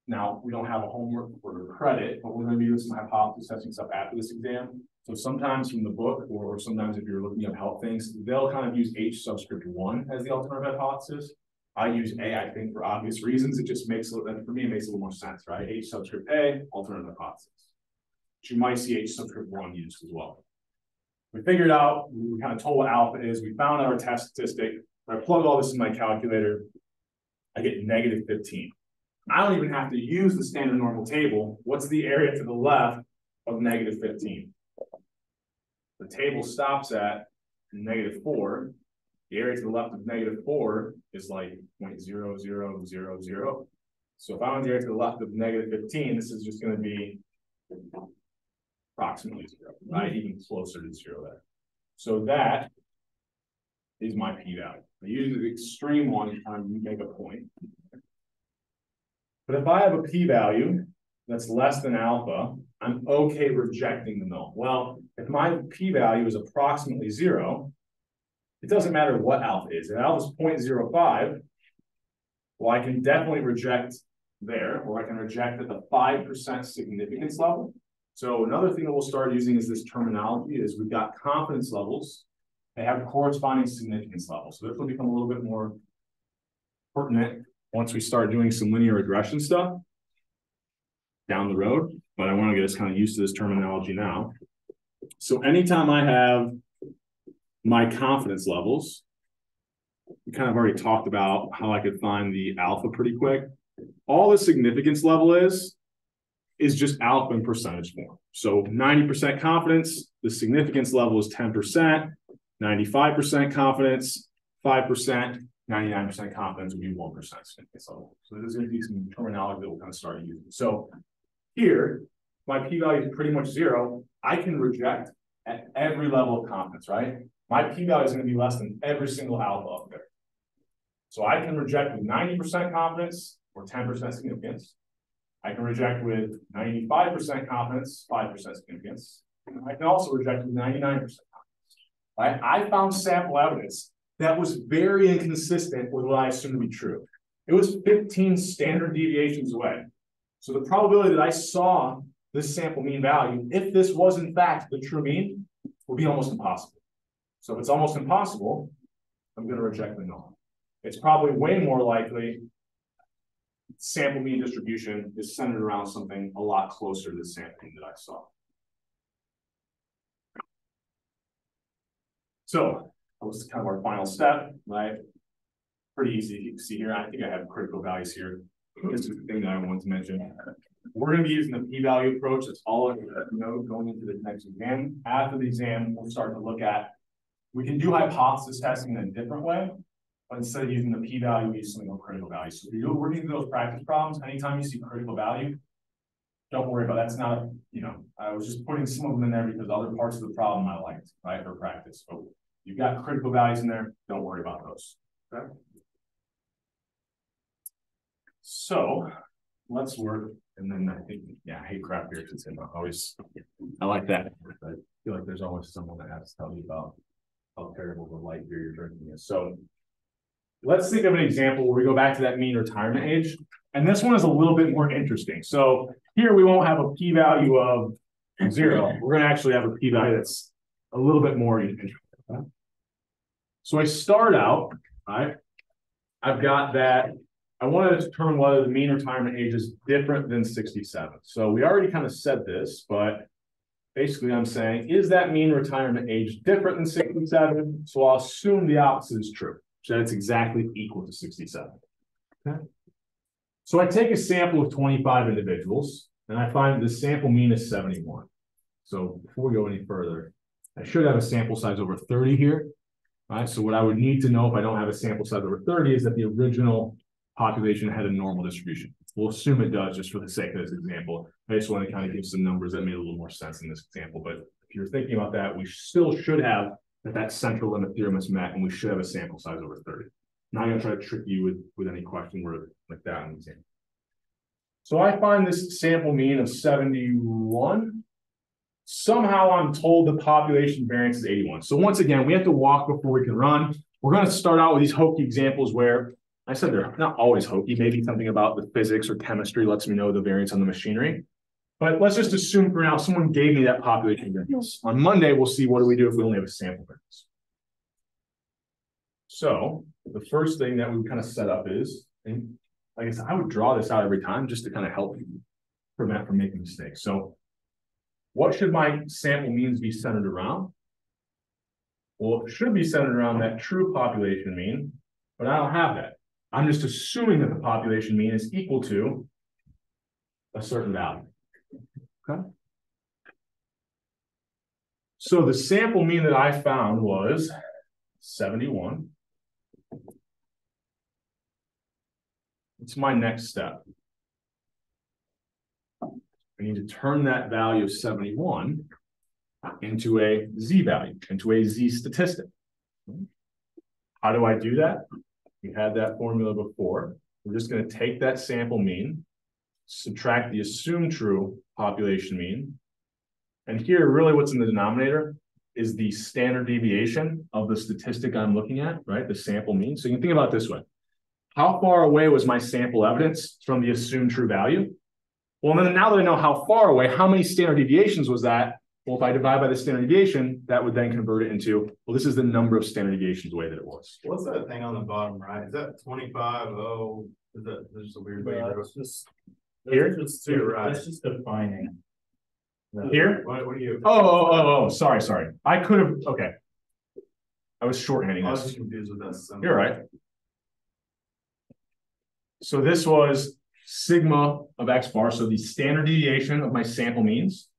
A: Now, we don't have a homework for credit, but we're going to be doing some hypothesis testing stuff after this exam. So sometimes from the book, or sometimes if you're looking up help things, they'll kind of use H subscript 1 as the alternative hypothesis. I use A, I think, for obvious reasons. It just makes, for me, it makes a little more sense, right? H subscript A, alternative hypothesis. But you might see H subscript 1 used as well. We figured out, we kind of told what alpha is. We found our test statistic. When I plug all this in my calculator, I get -15. I don't even have to use the standard normal table. What's the area to the left of negative 15. The table stops at negative 4. The area to the left of negative 4 is like 0.0000. So if I want the area to the left of negative 15, this is just going to be approximately 0, right? Even closer to 0 there. So that is my p-value. I use the extreme one anytime you make a point. But if I have a p-value that's less than alpha, I'm okay rejecting the null. Well, if my p-value is approximately 0, it doesn't matter what alpha is. If alpha is 0.05, well, I can definitely reject there, or I can reject at the 5% significance level. So another thing that we'll start using is this terminology is we've got confidence levels. They have corresponding significance levels. So this will become a little bit more pertinent once we start doing some linear regression stuff down the road. But I want to get us kind of used to this terminology now. So anytime I have my confidence levels, we kind of already talked about how I could find the alpha pretty quick. All the significance level is just alpha in percentage form. So 90% confidence, the significance level is 10%, 95% confidence, 5%, 99% confidence would be 1% significance level. So there's going to be some terminology that we'll kind of start using. So here, my p-value is pretty much 0. I can reject at every level of confidence, right? My p-value is going to be less than every single alpha up there. So I can reject with 90% confidence or 10% significance. I can reject with 95% confidence, 5% significance. I can also reject with 99% confidence. Right? I found sample evidence that was very inconsistent with what I assumed to be true. It was 15 standard deviations away. So the probability that I saw this sample mean value, if this was in fact the true mean, would be almost impossible. So if it's almost impossible, I'm going to reject the null. It's probably way more likely sample mean distribution is centered around something a lot closer to the sampling that I saw. So that was kind of our final step, right? Pretty easy. You can see here, I think I have critical values here. This is the thing that I wanted to mention. We're going to be using the p-value approach. That's all I know going into the next exam. After the exam, we'll start to look at, we can do hypothesis testing in a different way, but instead of using the p-value, we use something called critical value. So if you're working through those practice problems, anytime you see critical value, don't worry about it. That's not, I was just putting some of them in there because other parts of the problem I liked, right, for practice. But you've got critical values in there, don't worry about those. Okay. So let's work, and then I think, I hate crap beer because I like that. I feel like there's always someone that has to tell me about how terrible the light beer you're drinking is. So let's think of an example where we go back to that mean retirement age. And this one is a little bit more interesting. So here we won't have a p-value of 0. We're going to actually have a p-value that's a little bit more interesting. Okay? So I start out, right? I've got that. I want to determine whether the mean retirement age is different than 67. So we already kind of said this, but basically I'm saying, is that mean retirement age different than 67? So I'll assume the opposite is true, that it's exactly equal to 67. Okay. So I take a sample of 25 individuals, and I find the sample mean is 71. So before we go any further, I should have a sample size over 30 here. Right? So what I would need to know if I don't have a sample size over 30 is that the original population had a normal distribution. We'll assume it does just for the sake of this example. I just want to kind of give some numbers that made a little more sense in this example. But if you're thinking about that, we still should have that central limit theorem is met, and we should have a sample size over 30. Not going to try to trick you with any question word like that in the example. So I find this sample mean of 71. Somehow I'm told the population variance is 81. So once again, we have to walk before we can run. We're going to start out with these hokey examples where I said they're not always hokey. Maybe something about the physics or chemistry lets me know the variance on the machinery. But let's just assume for now someone gave me that population variance. On Monday, we'll see what do we do if we only have a sample variance. So the first thing that we kind of set up is, and like I said, I would draw this out every time just to kind of help prevent from making mistakes. So what should my sample means be centered around? Well, it should be centered around that true population mean, but I don't have that. I'm just assuming that the population mean is equal to a certain value. Okay. So the sample mean that I found was 71. What's my next step? I need to turn that value of 71 into a z value, into a z statistic. How do I do that? We had that formula before. We're just going to take that sample mean, subtract the assumed true population mean. And here, really what's in the denominator is the standard deviation of the statistic I'm looking at, right? The sample mean. So you can think about it this way. How far away was my sample evidence from the assumed true value? Well, then now that I know how far away, how many standard deviations was that? Well, if I divide by the standard deviation, that would then convert it into, well, this is the number of standard deviations away that it was.
C: What's that thing on the bottom right? Is that 25? Oh, is that just a weird way?
D: It's just
A: Here?
D: Just
C: To your right.
D: It's just defining.
A: Here?
C: What are you?
A: Sorry. I could have, okay. I was shorthanding
C: I was
A: this.
C: just confused with that symbol.
A: You're right. So this was sigma of x bar, so the standard deviation of my sample means,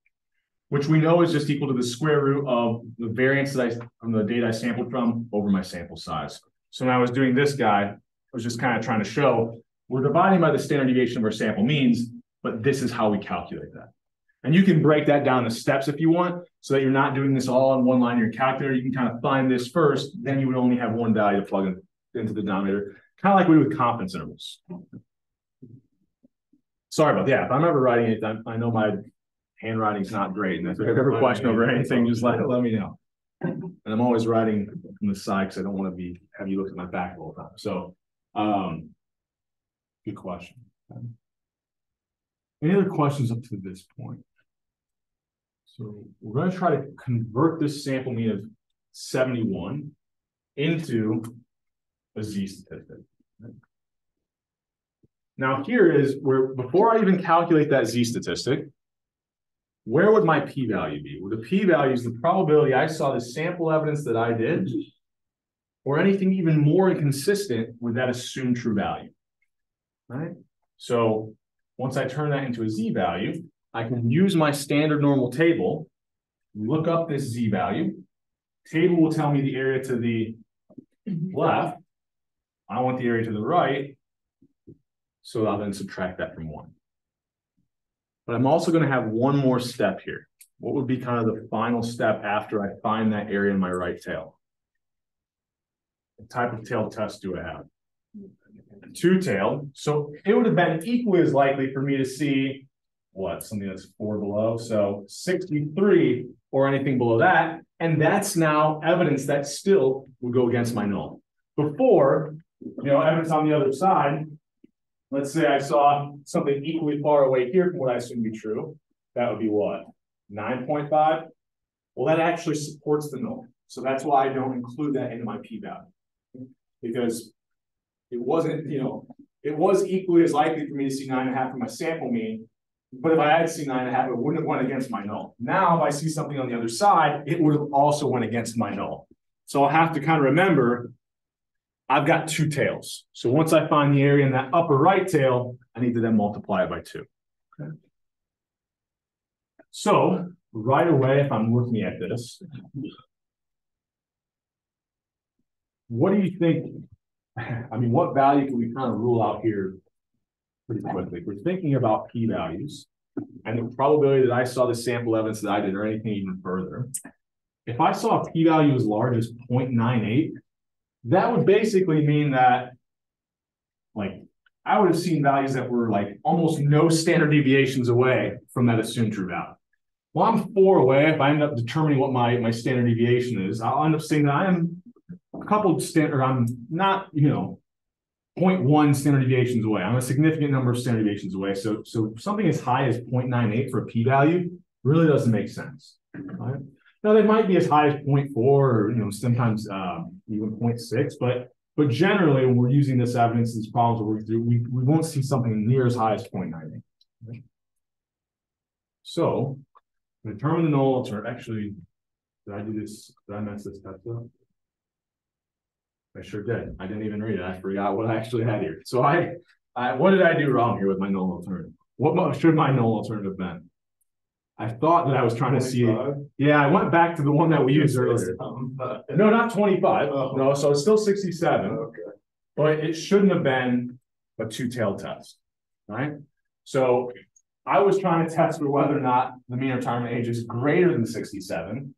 A: which we know is just equal to the square root of the variance that from the data I sampled from over my sample size. So when I was doing this guy, I was just kind of trying to show we're dividing by the standard deviation of our sample means, but this is how we calculate that. And you can break that down to steps if you want, so that you're not doing this all in one line in your calculator. You can kind of find this first, then you would only have one value to plug into the denominator, kind of like we do with confidence intervals. Sorry about that. If I'm ever writing it, I know my handwriting's not great. And if you have ever question over anything, just let me know. And I'm always writing from the side because I don't want to have you look at my back all the time. So, good question. Any other questions up to this point? So we're going to try to convert this sample mean of 71 into a z statistic. Now here is where, before I even calculate that z statistic, where would my p-value be? Well, the p-value is the probability I saw the sample evidence that I did, or anything even more inconsistent with that assumed true value, right? So once I turn that into a z value, I can use my standard normal table, look up this z value. Table will tell me the area to the left. I want the area to the right. So I'll then subtract that from 1. But I'm also going to have one more step here. What would be kind of the final step after I find that area in my right tail? What type of tail test do I have? Two-tailed. So it would have been equally as likely for me to see what? Something that's 4 below. So 63 or anything below that. And that's now evidence that still will go against my null. Before, evidence on the other side, let's say I saw something equally far away here from what I assume to be true. That would be what? 9.5? Well, that actually supports the null. So that's why I don't include that into my p-value. Because it wasn't, it was equally as likely for me to see 9.5 from my sample mean. But if I had seen 9.5, it wouldn't have went against my null. Now, if I see something on the other side, it would have also went against my null. So I'll have to kind of remember, I've got two tails. So once I find the area in that upper right tail, I need to then multiply it by 2. Okay. So right away, if I'm looking at this, what do you think? I mean, what value can we kind of rule out here pretty quickly? If we're thinking about p-values and the probability that I saw the sample evidence that I did or anything even further, if I saw a p-value as large as 0.98, that would basically mean that, like, I would have seen values that were like almost no standard deviations away from that assumed true value. Well, I'm 4 away. If I end up determining what my standard deviation is, I'll end up saying that I am a couple of standard, I'm not, 0.1 standard deviations away. I'm a significant number of standard deviations away. So something as high as 0.98 for a p-value really doesn't make sense. Right? Now, they might be as high as 0.4 or, sometimes even 0.6, but generally when we're using this evidence, these problems we're working through, we won't see something near as high as 0.98. Right? So, determine the null alternative. Actually, did I do this? Did I mess this step up? I sure did. I didn't even read it. I forgot what I actually had here. So what did I do wrong here with my null alternative? What should my null alternative have been? I thought that I was trying to see.
C: 25?
A: Yeah, I went back to the one that we used earlier.
C: No,
A: No, not 25.
C: Oh.
A: No, so it's still 67,
C: Okay.
A: but it shouldn't have been a two-tailed test, right? So I was trying to test for whether or not the mean retirement age is greater than 67.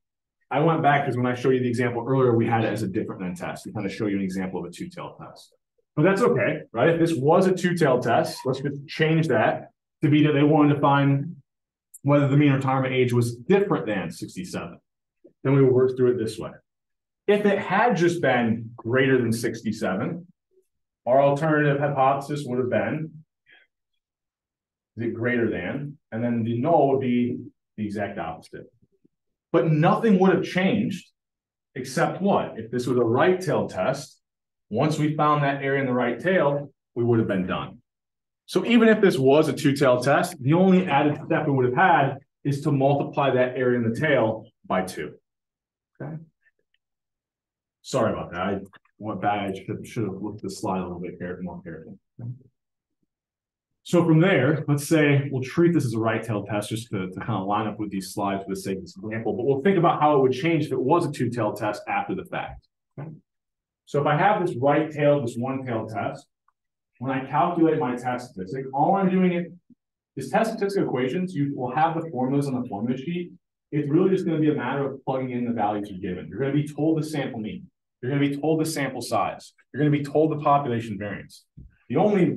A: I went back because when I showed you the example earlier, we had it as a different than test to kind of show you an example of a two-tailed test. But that's okay, right? If this was a two-tailed test, let's just change that to be that they wanted to find whether the mean retirement age was different than 67. Then we would work through it this way. If it had just been greater than 67, our alternative hypothesis would have been, is it greater than? And then the null would be the exact opposite. But nothing would have changed except what? If this was a right tail test, once we found that area in the right tail, we would have been done. So even if this was a two-tailed test, the only added step we would have had is to multiply that area in the tail by 2. Okay. Sorry about that. I went back. I should have looked at the slide a little bit more carefully. So from there, let's say we'll treat this as a right-tailed test just to kind of line up with these slides for the sake of this example, but we'll think about how it would change if it was a two-tailed test after the fact. Okay. So if I have this right-tailed, this one-tailed test, when I calculate my test statistic, all I'm doing is test statistical equations. You will have the formulas on the formula sheet. It's really just going to be a matter of plugging in the values you're given. You're going to be told the sample mean. You're going to be told the sample size. You're going to be told the population variance. The only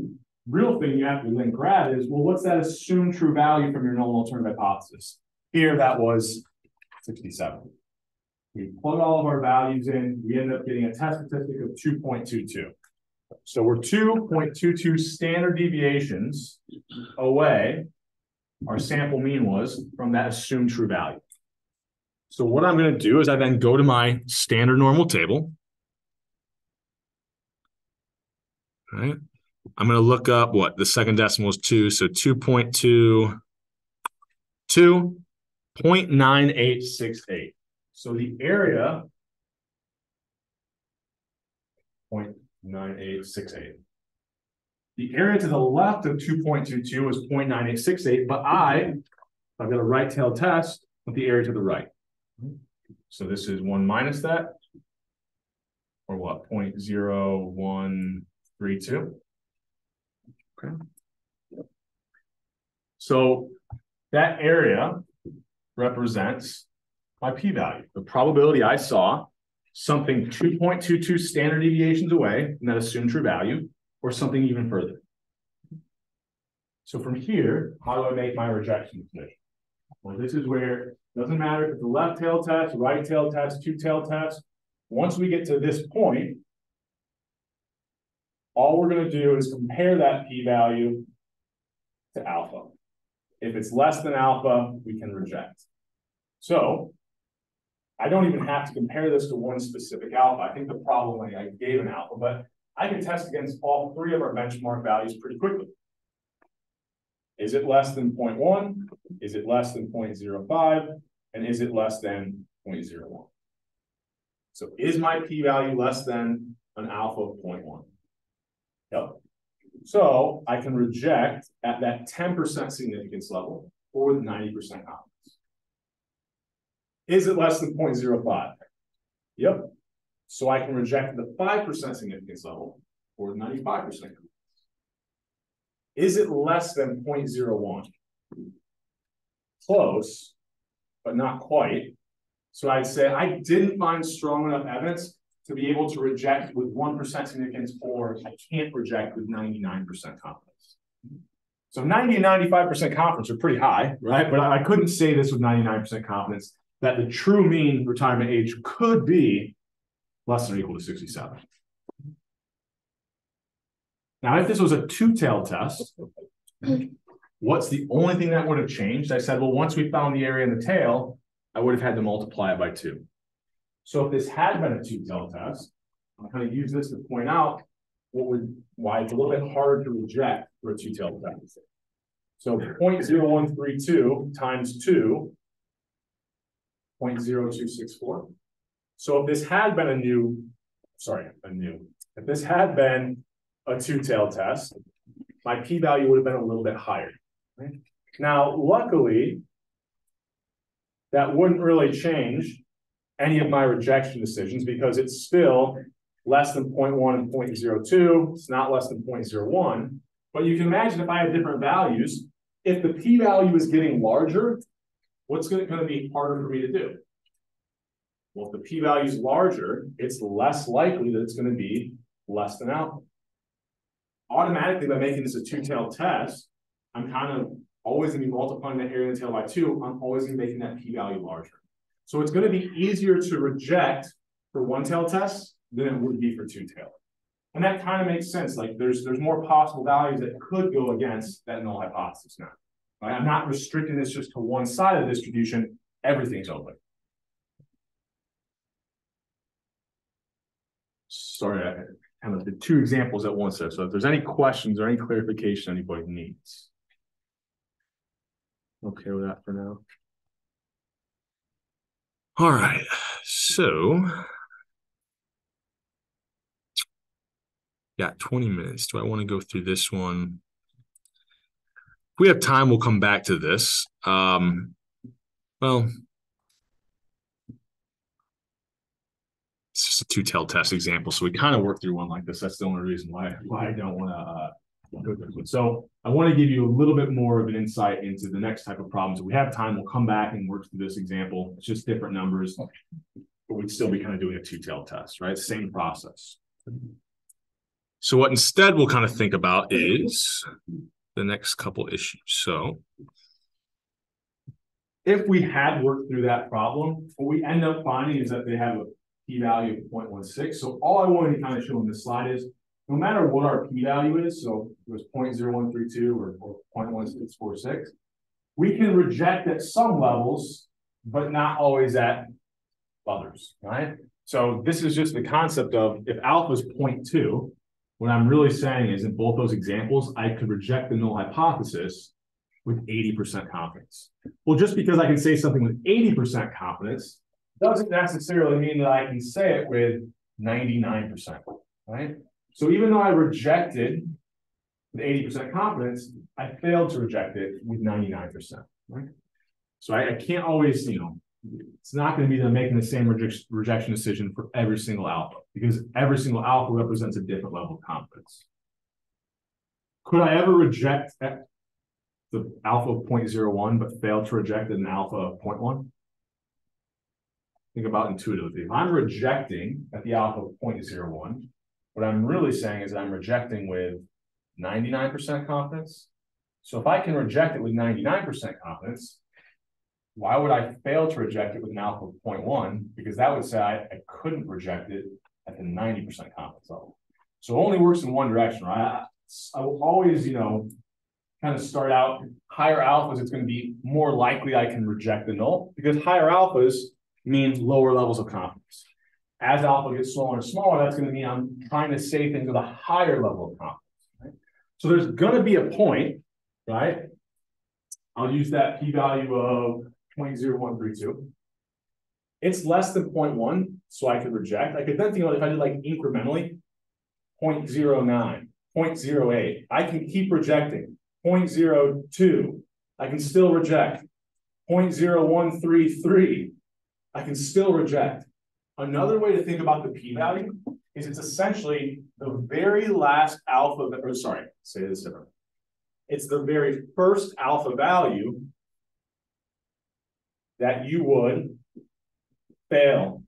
A: real thing you have to then grab is, well, what's that assumed true value from your null alternative hypothesis? Here, that was 67. We plug all of our values in. We end up getting a test statistic of 2.22. So we're 2.22 standard deviations away. Our sample mean was from that assumed true value. So what I'm going to do is I then go to my standard normal table. All right. I'm going to look up what the second decimal is 2. So 2.22, 0.9868. So the area 0.9868. The area to the left of 2.22 is 0.9868, but I've got a right tail test with the area to the right. So this is 1 minus that, or what, 0.0132. Okay. So that area represents my p-value, the probability I saw something 2.22 standard deviations away from that assumed true value, or something even further. So from here, how do I make my rejection decision? Well, this is where it doesn't matter if it's a left tail test, right tail test, two tail test. Once we get to this point, all we're going to do is compare that p-value to alpha. If it's less than alpha, we can reject. So I don't even have to compare this to one specific alpha. I think the problem I gave an alpha, but I can test against all 3 of our benchmark values pretty quickly. Is it less than 0.1? Is it less than 0.05? And is it less than 0.01? So is my p-value less than an alpha of 0.1? Yep. So I can reject at that 10% significance level or with 90% confidence. Is it less than 0.05? Yep. So I can reject the 5% significance level or 95% confidence. Is it less than 0.01? Close, but not quite. So I'd say I didn't find strong enough evidence to be able to reject with 1% significance, or I can't reject with 99% confidence. So 90 and 95% confidence are pretty high, right? But I couldn't say this with 99% confidence that the true mean retirement age could be less than or equal to 67. Now, if this was a two-tailed test, what's the only thing that would have changed? I said, well, once we found the area in the tail, I would have had to multiply it by 2. So if this had been a two-tailed test, I'll kind of use this to point out why it's a little bit harder to reject for a two-tailed test. So 0.0132 times 2, 0.0264. So if this had been if this had been a two-tailed test, my p-value would have been a little bit higher. Right? Now, luckily, that wouldn't really change any of my rejection decisions because it's still less than 0.1 and 0.02. It's not less than 0.01. But you can imagine if I had different values, if the p-value is getting larger, what's going to be harder for me to do? Well, if the p-value is larger, it's less likely that it's going to be less than alpha. Automatically, by making this a two-tailed test, I'm kind of always going to be multiplying that area of the tail by 2. I'm always going to be making that p-value larger. So it's going to be easier to reject for one-tailed tests than it would be for two-tailed. And that kind of makes sense. Like there's more possible values that could go against that null hypothesis now. Right? I'm not restricting this just to one side of the distribution. Everything's open. Sorry, I kind of did 2 examples at once there. So if there's any questions or any clarification anybody needs. Okay with that for now. All right, so got 20 minutes. Do I want to go through this one? If we have time, we'll come back to this. Well, it's just a two-tailed test example, so we kind of work through one like this. That's the only reason why I don't want to go through it. So I want to give you a little bit more of an insight into the next type of problems. If we have time, we'll come back and work through this example. It's just different numbers, but we'd still be kind of doing a two-tailed test, right? Same process. So what instead we'll kind of think about is the next couple issues. So if we had worked through that problem, what we end up finding is that they have a p-value of 0.16. So all I wanted to kind of show in this slide is no matter what our p-value is, so it was 0.0132 or 0.1646, we can reject at some levels, but not always at others, right? So this is just the concept of if alpha is 0.2, what I'm really saying is in both those examples, I could reject the null hypothesis with 80% confidence. Well, just because I can say something with 80% confidence doesn't necessarily mean that I can say it with 99%, right? So even though I rejected with 80% confidence, I failed to reject it with 99%, right? So I can't always, it's not going to be that I'm making the same rejection decision for every single alpha because every single alpha represents a different level of confidence. Could I ever reject the alpha of 0.01 but fail to reject an alpha of 0.1? Think about intuitively. If I'm rejecting at the alpha of 0.01, what I'm really saying is I'm rejecting with 99% confidence. So if I can reject it with 99% confidence, why would I fail to reject it with an alpha of 0.1? Because that would say I couldn't reject it at the 90% confidence level. So it only works in one direction, right? I will always, kind of start out higher alphas. It's going to be more likely I can reject the null because higher alphas mean lower levels of confidence. As alpha gets smaller and smaller, that's going to mean I'm trying to say things with a higher level of confidence. Right? So there's going to be a point, right? I'll use that p-value of 0.0132. It's less than 0.1, so I could reject. I could then think about if I did like incrementally, 0.09, 0.08. I can keep rejecting. 0.02, I can still reject. 0.0133, I can still reject. Another way to think about the p-value is it's essentially the very last alpha, or sorry, say this different. It's the very first alpha value that you would fail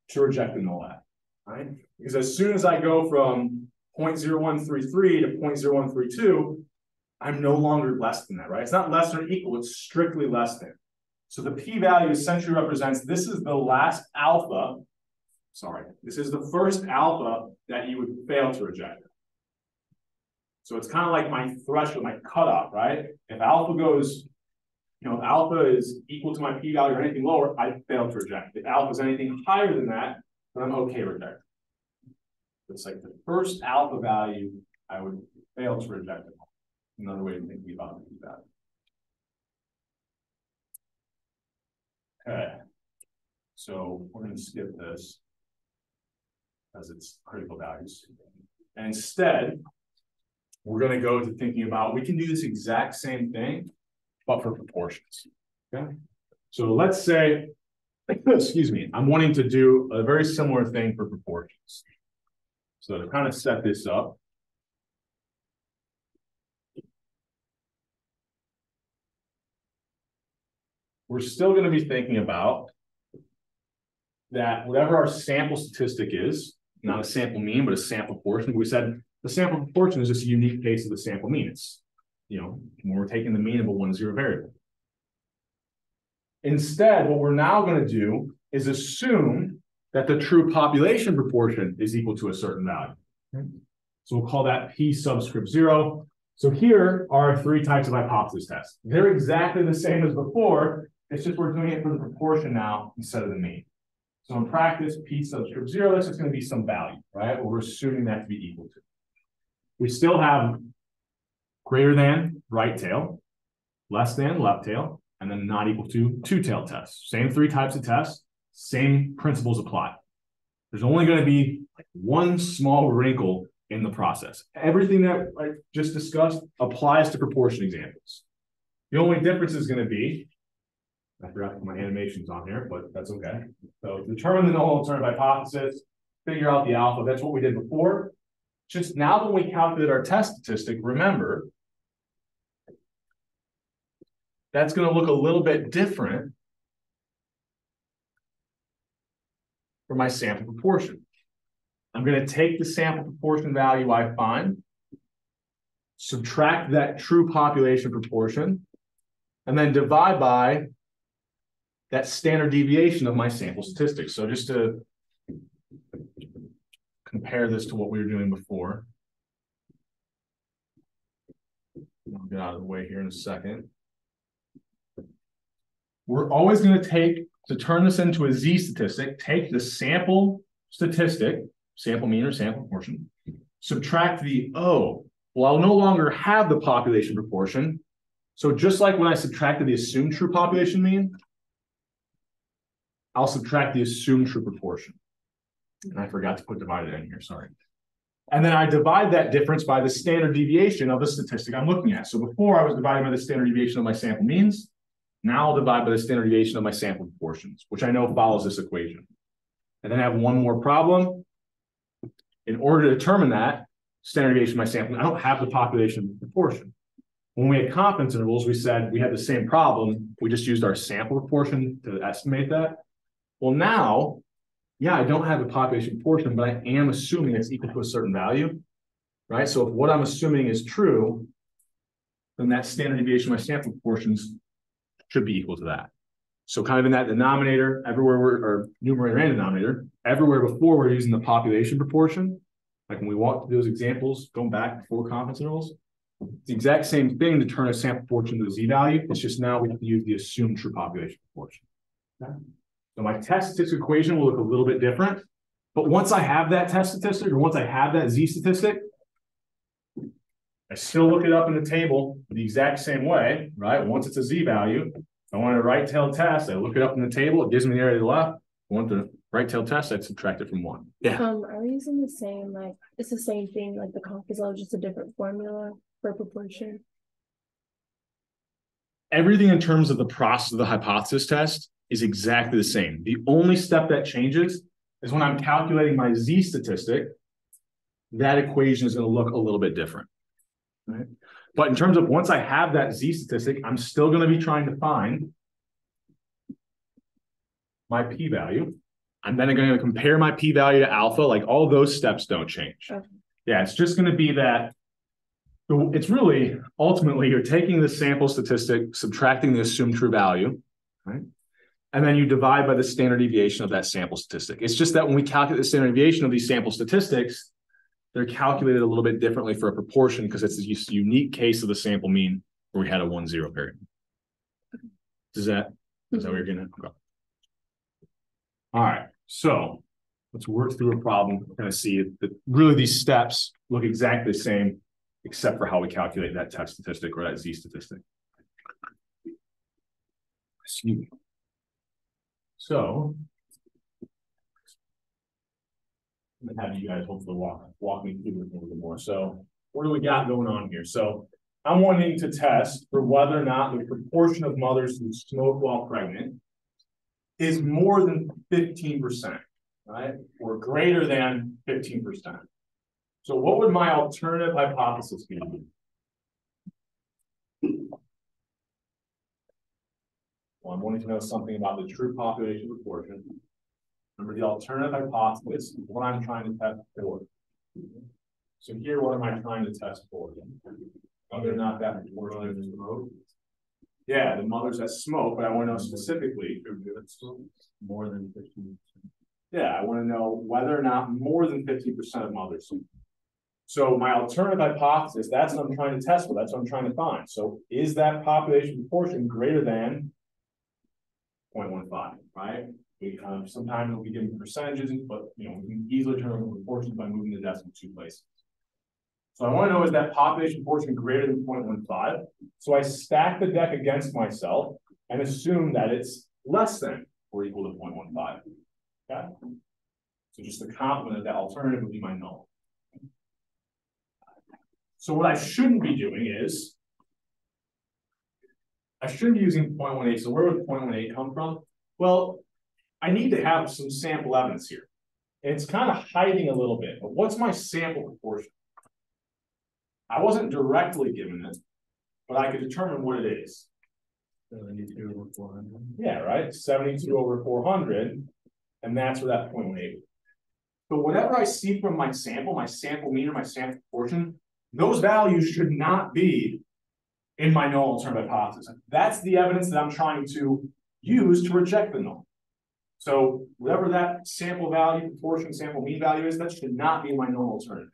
A: to reject the null at, right? Because as soon as I go from 0.0133 to 0.0132, I'm no longer less than that, right? It's not less or equal, it's strictly less than. So the p-value essentially represents this is the last alpha, this is the first alpha that you would fail to reject. So it's kind of like my threshold, my cutoff, right? If alpha goes, if alpha is equal to my p-value or anything lower, I fail to reject. If alpha is anything higher than that, then I'm okay rejecting. It's like the first alpha value I would fail to reject it. Another way of thinking about the p-value. Okay, so we're going to skip this as it's critical values. And instead, we're going to go to thinking about, we can do this exact same thing, but for proportions. Okay, So let's say, excuse me, I'm wanting to do a very similar thing for proportions. So to kind of set this up, we're still going to be thinking about that whatever our sample statistic is, not a sample mean, but a sample proportion. We said the sample proportion is just a unique case of the sample mean. It's, when we're taking the mean of a 1-0 variable. Instead, what we're now going to do is assume that the true population proportion is equal to a certain value. So we'll call that P subscript 0. So here are 3 types of hypothesis tests. They're exactly the same as before. It's just we're doing it for the proportion now instead of the mean. So in practice, P subscript 0, that's just going to be some value, right? Well, we're assuming that to be equal to. We still have greater than right tail, less than left tail, and then not equal to two-tailed tests. Same 3 types of tests, same principles apply. There's only going to be one small wrinkle in the process. Everything that I just discussed applies to proportion examples. The only difference is going to be, I forgot to put my animations on here, but that's okay. So determine the null alternative hypothesis, figure out the alpha. That's what we did before. Just now when we calculate our test statistic, remember, that's going to look a little bit different for my sample proportion. I'm going to take the sample proportion value I find, subtract that true population proportion, and then divide by that standard deviation of my sample statistics. So just to compare this to what we were doing before. I'll get out of the way here in a second. We're always going to turn this into a Z statistic, take the sample statistic, sample mean or sample proportion, subtract the O. Well, I'll no longer have the population proportion. So just like when I subtracted the assumed true population mean, I'll subtract the assumed true proportion. And I forgot to put divided in here, sorry. And then I divide that difference by the standard deviation of the statistic I'm looking at. So before I was dividing by the standard deviation of my sample means. Now I'll divide by the standard deviation of my sample proportions, which I know follows this equation. And then I have one more problem. In order to determine that standard deviation of my sample, I don't have the population proportion. When we had confidence intervals, we said we had the same problem. We just used our sample proportion to estimate that. Well, now, yeah, I don't have the population proportion, but I am assuming it's equal to a certain value, right? So if what I'm assuming is true, then that standard deviation of my sample proportions should be equal to that. So kind of in that denominator, everywhere or numerator and denominator, everywhere before we're using the population proportion, like when we walk through those examples, going back before confidence intervals, it's the exact same thing to turn a sample proportion to a Z value. It's just now we have to use the assumed true population proportion. Okay? So my test statistic equation will look a little bit different, but once I have that test statistic or once I have that Z statistic, I still look it up in the table the exact same way, right? Once it's a Z value, if I want a right-tailed test, I look it up in the table, it gives me the area to the left. I want the right-tailed test, I'd subtract it from 1. Yeah.
D: Are we using the same, like, it's the same thing, like the confidence level, just a different formula for proportion?
A: Everything in terms of the process of the hypothesis test is exactly the same. The only step that changes is when I'm calculating my Z statistic, that equation is going to look a little bit different. Right? But in terms of once I have that Z statistic, I'm still going to be trying to find my p-value. I'm then going to compare my p-value to alpha. Like all those steps don't change. Okay. Yeah, it's just going to be that. It's really ultimately you're taking the sample statistic, subtracting the assumed true value, right? And then you divide by the standard deviation of that sample statistic. It's just that when we calculate the standard deviation of these sample statistics, they're calculated a little bit differently for a proportion because it's a unique case of the sample mean where we had a 1-0 variable. Is that what you're getting at? Okay. All right, so let's work through a problem. We're going to see that really these steps look exactly the same, except for how we calculate that test statistic or that Z statistic. Excuse me. So I'm gonna have you guys hopefully walk me through it a little bit more. So what do we got going on here? So I'm wanting to test for whether or not the proportion of mothers who smoke while pregnant is more than 15%, right? Or greater than 15%. So what would my alternative hypothesis be? Well, I'm wanting to know something about the true population proportion. Remember, the alternative hypothesis is what I'm trying to test for. So here, what am I trying to test for? Whether or not that proportion is smoke. Yeah, the mothers that smoke, but I want to know specifically
C: More than 15%.
A: Yeah, I want to know whether or not more than 50% of mothers smoke. So my alternative hypothesis, that's what I'm trying to test for. That's what I'm trying to find. So is that population proportion greater than 0.15, right? We sometimes we'll be given percentages, but we can easily determine proportions by moving the decimal 2 places. So I want to know, is that population proportion greater than 0.15? So I stack the deck against myself and assume that it's less than or equal to 0.15. Okay. So just the complement, that alternative would be my null. So what I shouldn't be doing is, I shouldn't be using 0.18. So where would 0.18 come from? Well, I need to have some sample evidence here. And it's kind of hiding a little bit, but what's my sample proportion? I wasn't directly given it, but I could determine what it is.
C: 72 over 400.
A: Yeah, right? 72 over 400. And that's where that 0.18. But whatever I see from my sample mean, or my sample proportion, those values should not be in my null alternative hypothesis. That's the evidence that I'm trying to use to reject the null. So whatever that sample value, proportion, sample mean value is, that should not be my null alternative.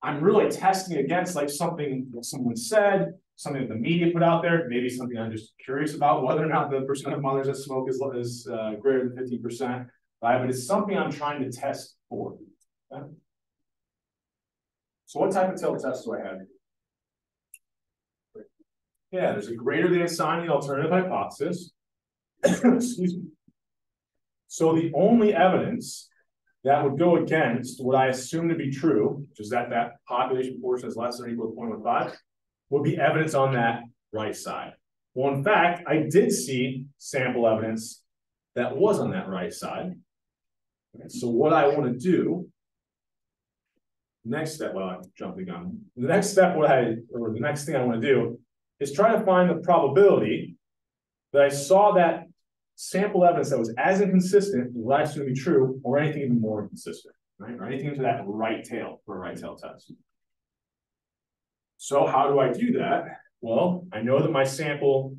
A: I'm really testing against like something that someone said, something that the media put out there, maybe something I'm just curious about, whether or not the percent of mothers that smoke is greater than 50%, right? But it's something I'm trying to test for. Okay? So what type of tail test do I have? Yeah, there's a greater than sign in the alternative hypothesis. Excuse me. So the only evidence that would go against what I assume to be true, which is that that population proportion is less than or equal to 0.15, would be evidence on that right side. Well, in fact, I did see sample evidence that was on that right side. Okay, so what I want to do, next step, well, I'm jumping on. The next step, the next thing I want to do is try to find the probability that I saw that sample evidence that was as inconsistent as what I assume to be true, or anything even more inconsistent, right? Or anything into that right tail for a right tail test. So how do I do that? Well, I know that my sample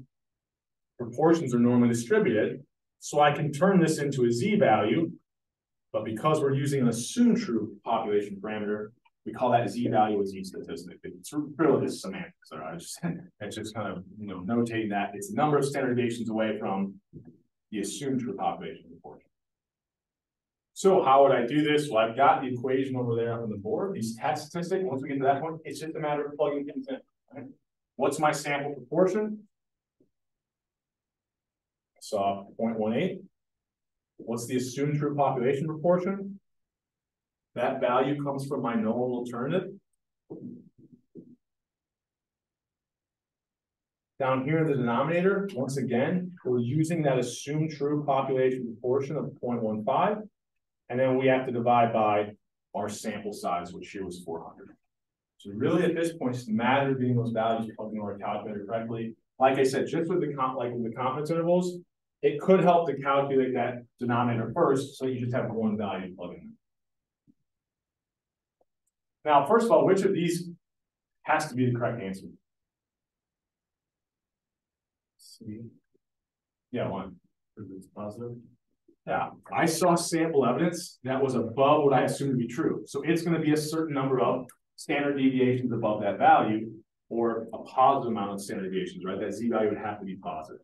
A: proportions are normally distributed, so I can turn this into a z-value, but because we're using an assumed true population parameter, we call that z-value a z-statistic. It's really just semantics. It's just kind of notating that it's a number of standard deviations away from the assumed true population proportion. So how would I do this? Well, I've got the equation over there on the board, these test statistics. Once we get to that point, it's just a matter of plugging things in. Right? What's my sample proportion? I saw 0.18. What's the assumed true population proportion? That value comes from my null alternative. Down here in the denominator, once again, we're using that assumed true population proportion of 0.15, and then we have to divide by our sample size, which here was 400. So really at this point, it's a matter of getting those values plugged into our calculator correctly. Like I said, just with the confidence intervals, it could help to calculate that denominator first, so you just have one value to plug in. Now, first of all, which of these has to be the correct answer? C. Yeah, one. It's positive. Yeah, I saw sample evidence that was above what I assumed to be true. So it's going to be a certain number of standard deviations above that value, or a positive amount of standard deviations, right? That z-value would have to be positive.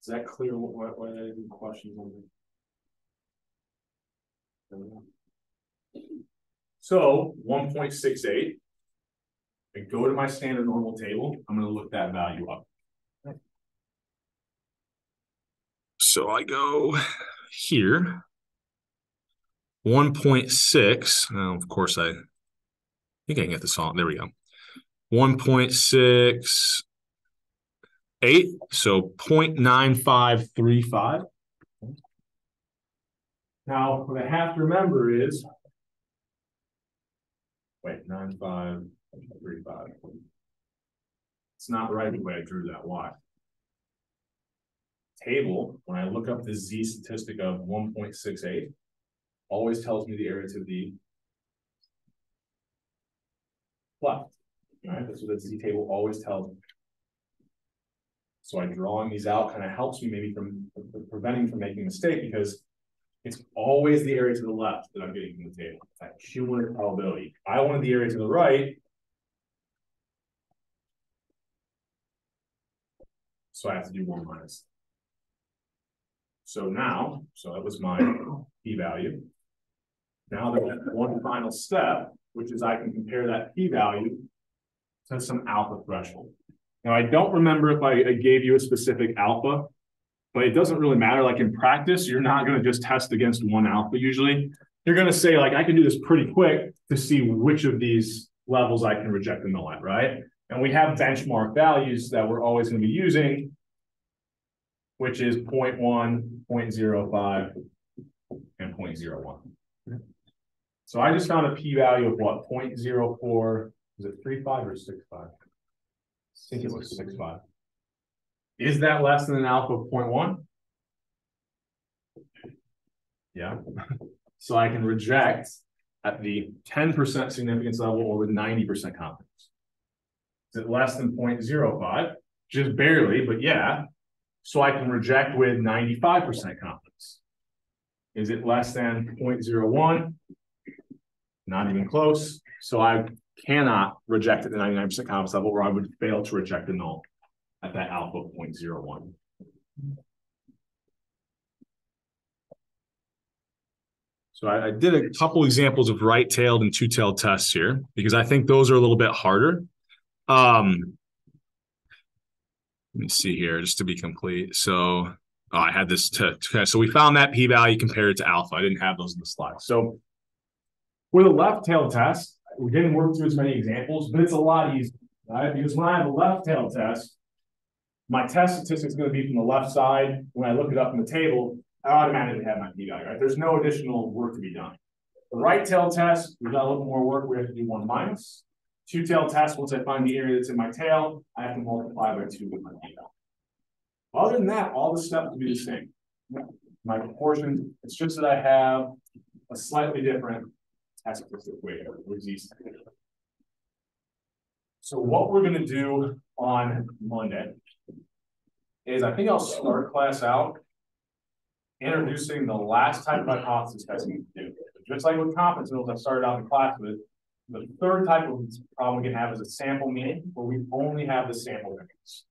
A: Is that clear? What are any questions on that? So 1.68. I go to my standard normal table. I'm going to look that value up. So I go here. 1.6. Now, of course, I think I can get this on. There we go. 1.68, so 0.9535. Now, what I have to remember is, wait, 9535. It's not right the way I drew that Y. Table, when I look up the Z statistic of 1.68, always tells me the area to the left. All right, that's what the Z table always tells me. So drawing these out kind of helps me maybe from preventing from making a mistake, because it's always the area to the left that I'm getting from the table. That cumulative probability. I wanted the area to the right, so I have to do 1 minus. So now, so that was my p-value. Now there's one final step, which is I can compare that p-value to some alpha threshold. Now, I don't remember if I gave you a specific alpha, but it doesn't really matter. Like in practice, you're not going to just test against one alpha usually. You're going to say, like, I can do this pretty quick to see which of these levels I can reject the null at, right? And we have benchmark values that we're always going to be using, which is 0.1, 0.05, and 0.01. So I just found a p-value of what? 0.04, is it 35 or 65? I think it was 65. Is that less than an alpha of 0.1? Yeah. So I can reject at the 10% significance level or with 90% confidence. Is it less than 0.05? Just barely, but yeah. So I can reject with 95% confidence. Is it less than 0.01? Not even close. So I cannot reject at the 99% confidence level, or I would fail to reject the null at that alpha of 0.01. So I did a couple examples of right-tailed and two-tailed tests here, because I think those are a little bit harder. Let me see here, just to be complete. So I had this so we found that p-value compared to alpha. I didn't have those in the slide. So with a left-tailed test, we didn't work through as many examples, but it's a lot easier, right? Because when I have a left-tailed test, my test statistic is going to be from the left side. When I look it up in the table, I automatically have my p-value, right? There's no additional work to be done. The right-tailed test, we've got a little more work. We have to do 1 minus. Two-tailed test, once I find the area that's in my tail, I have to multiply by 2 with my p-value. Other than that, all the steps will be the same. My proportion, it's just that I have a slightly different test statistic weight with these. So what we're going to do on Monday is I think I'll start class out introducing the last type of hypothesis testing we do. Just like with confidence intervals I started out in class with, the third type of problem we can have is a sample mean, where we only have the sample values.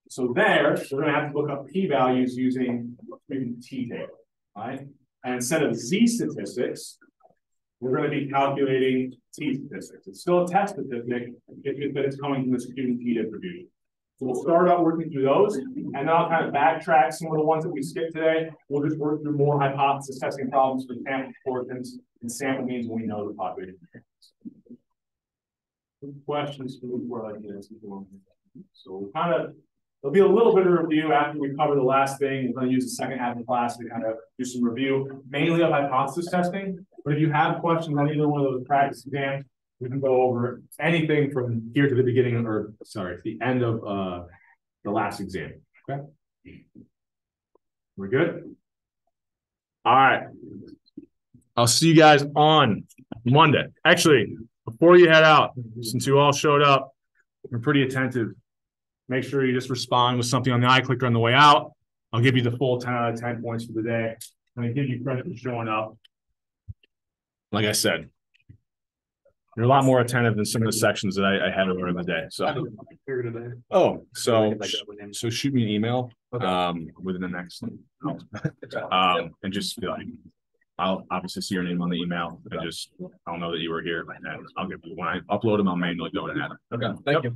A: So there, we're going to have to look up p-values using t table, right? And instead of z statistics, we're going to be calculating t statistics. It's still a test statistic, but it's coming from the student t distribution. So we'll start out working through those, and then I'll kind of backtrack some of the ones that we skipped today. We'll just work through more hypothesis testing problems for sample proportions and sample means when we know the population. Questions before I get into them? So we'll kind of, there'll be a little bit of review after we cover the last thing. We're going to use the second half of the class to kind of do some review, mainly of hypothesis testing. But if you have questions on either one of those practice exams, we can go over anything from here to the beginning, or sorry, the end of the last exam. Okay, we're good. All right, I'll see you guys on Monday. Actually, before you head out, since you all showed up, you're pretty attentive. Make sure you just respond with something on the iClicker on the way out. I'll give you the full 10 out of 10 points for the day. I'm going to give you credit for showing up. Like I said, you're a lot more attentive than some of the sections that I had over the day. So, so shoot me an email within the next, and just be like, I'll obviously see your name on the email, and just I'll know that you were here, and I'll give you when I upload them. I'll manually go and add them.
E: Okay, thank you.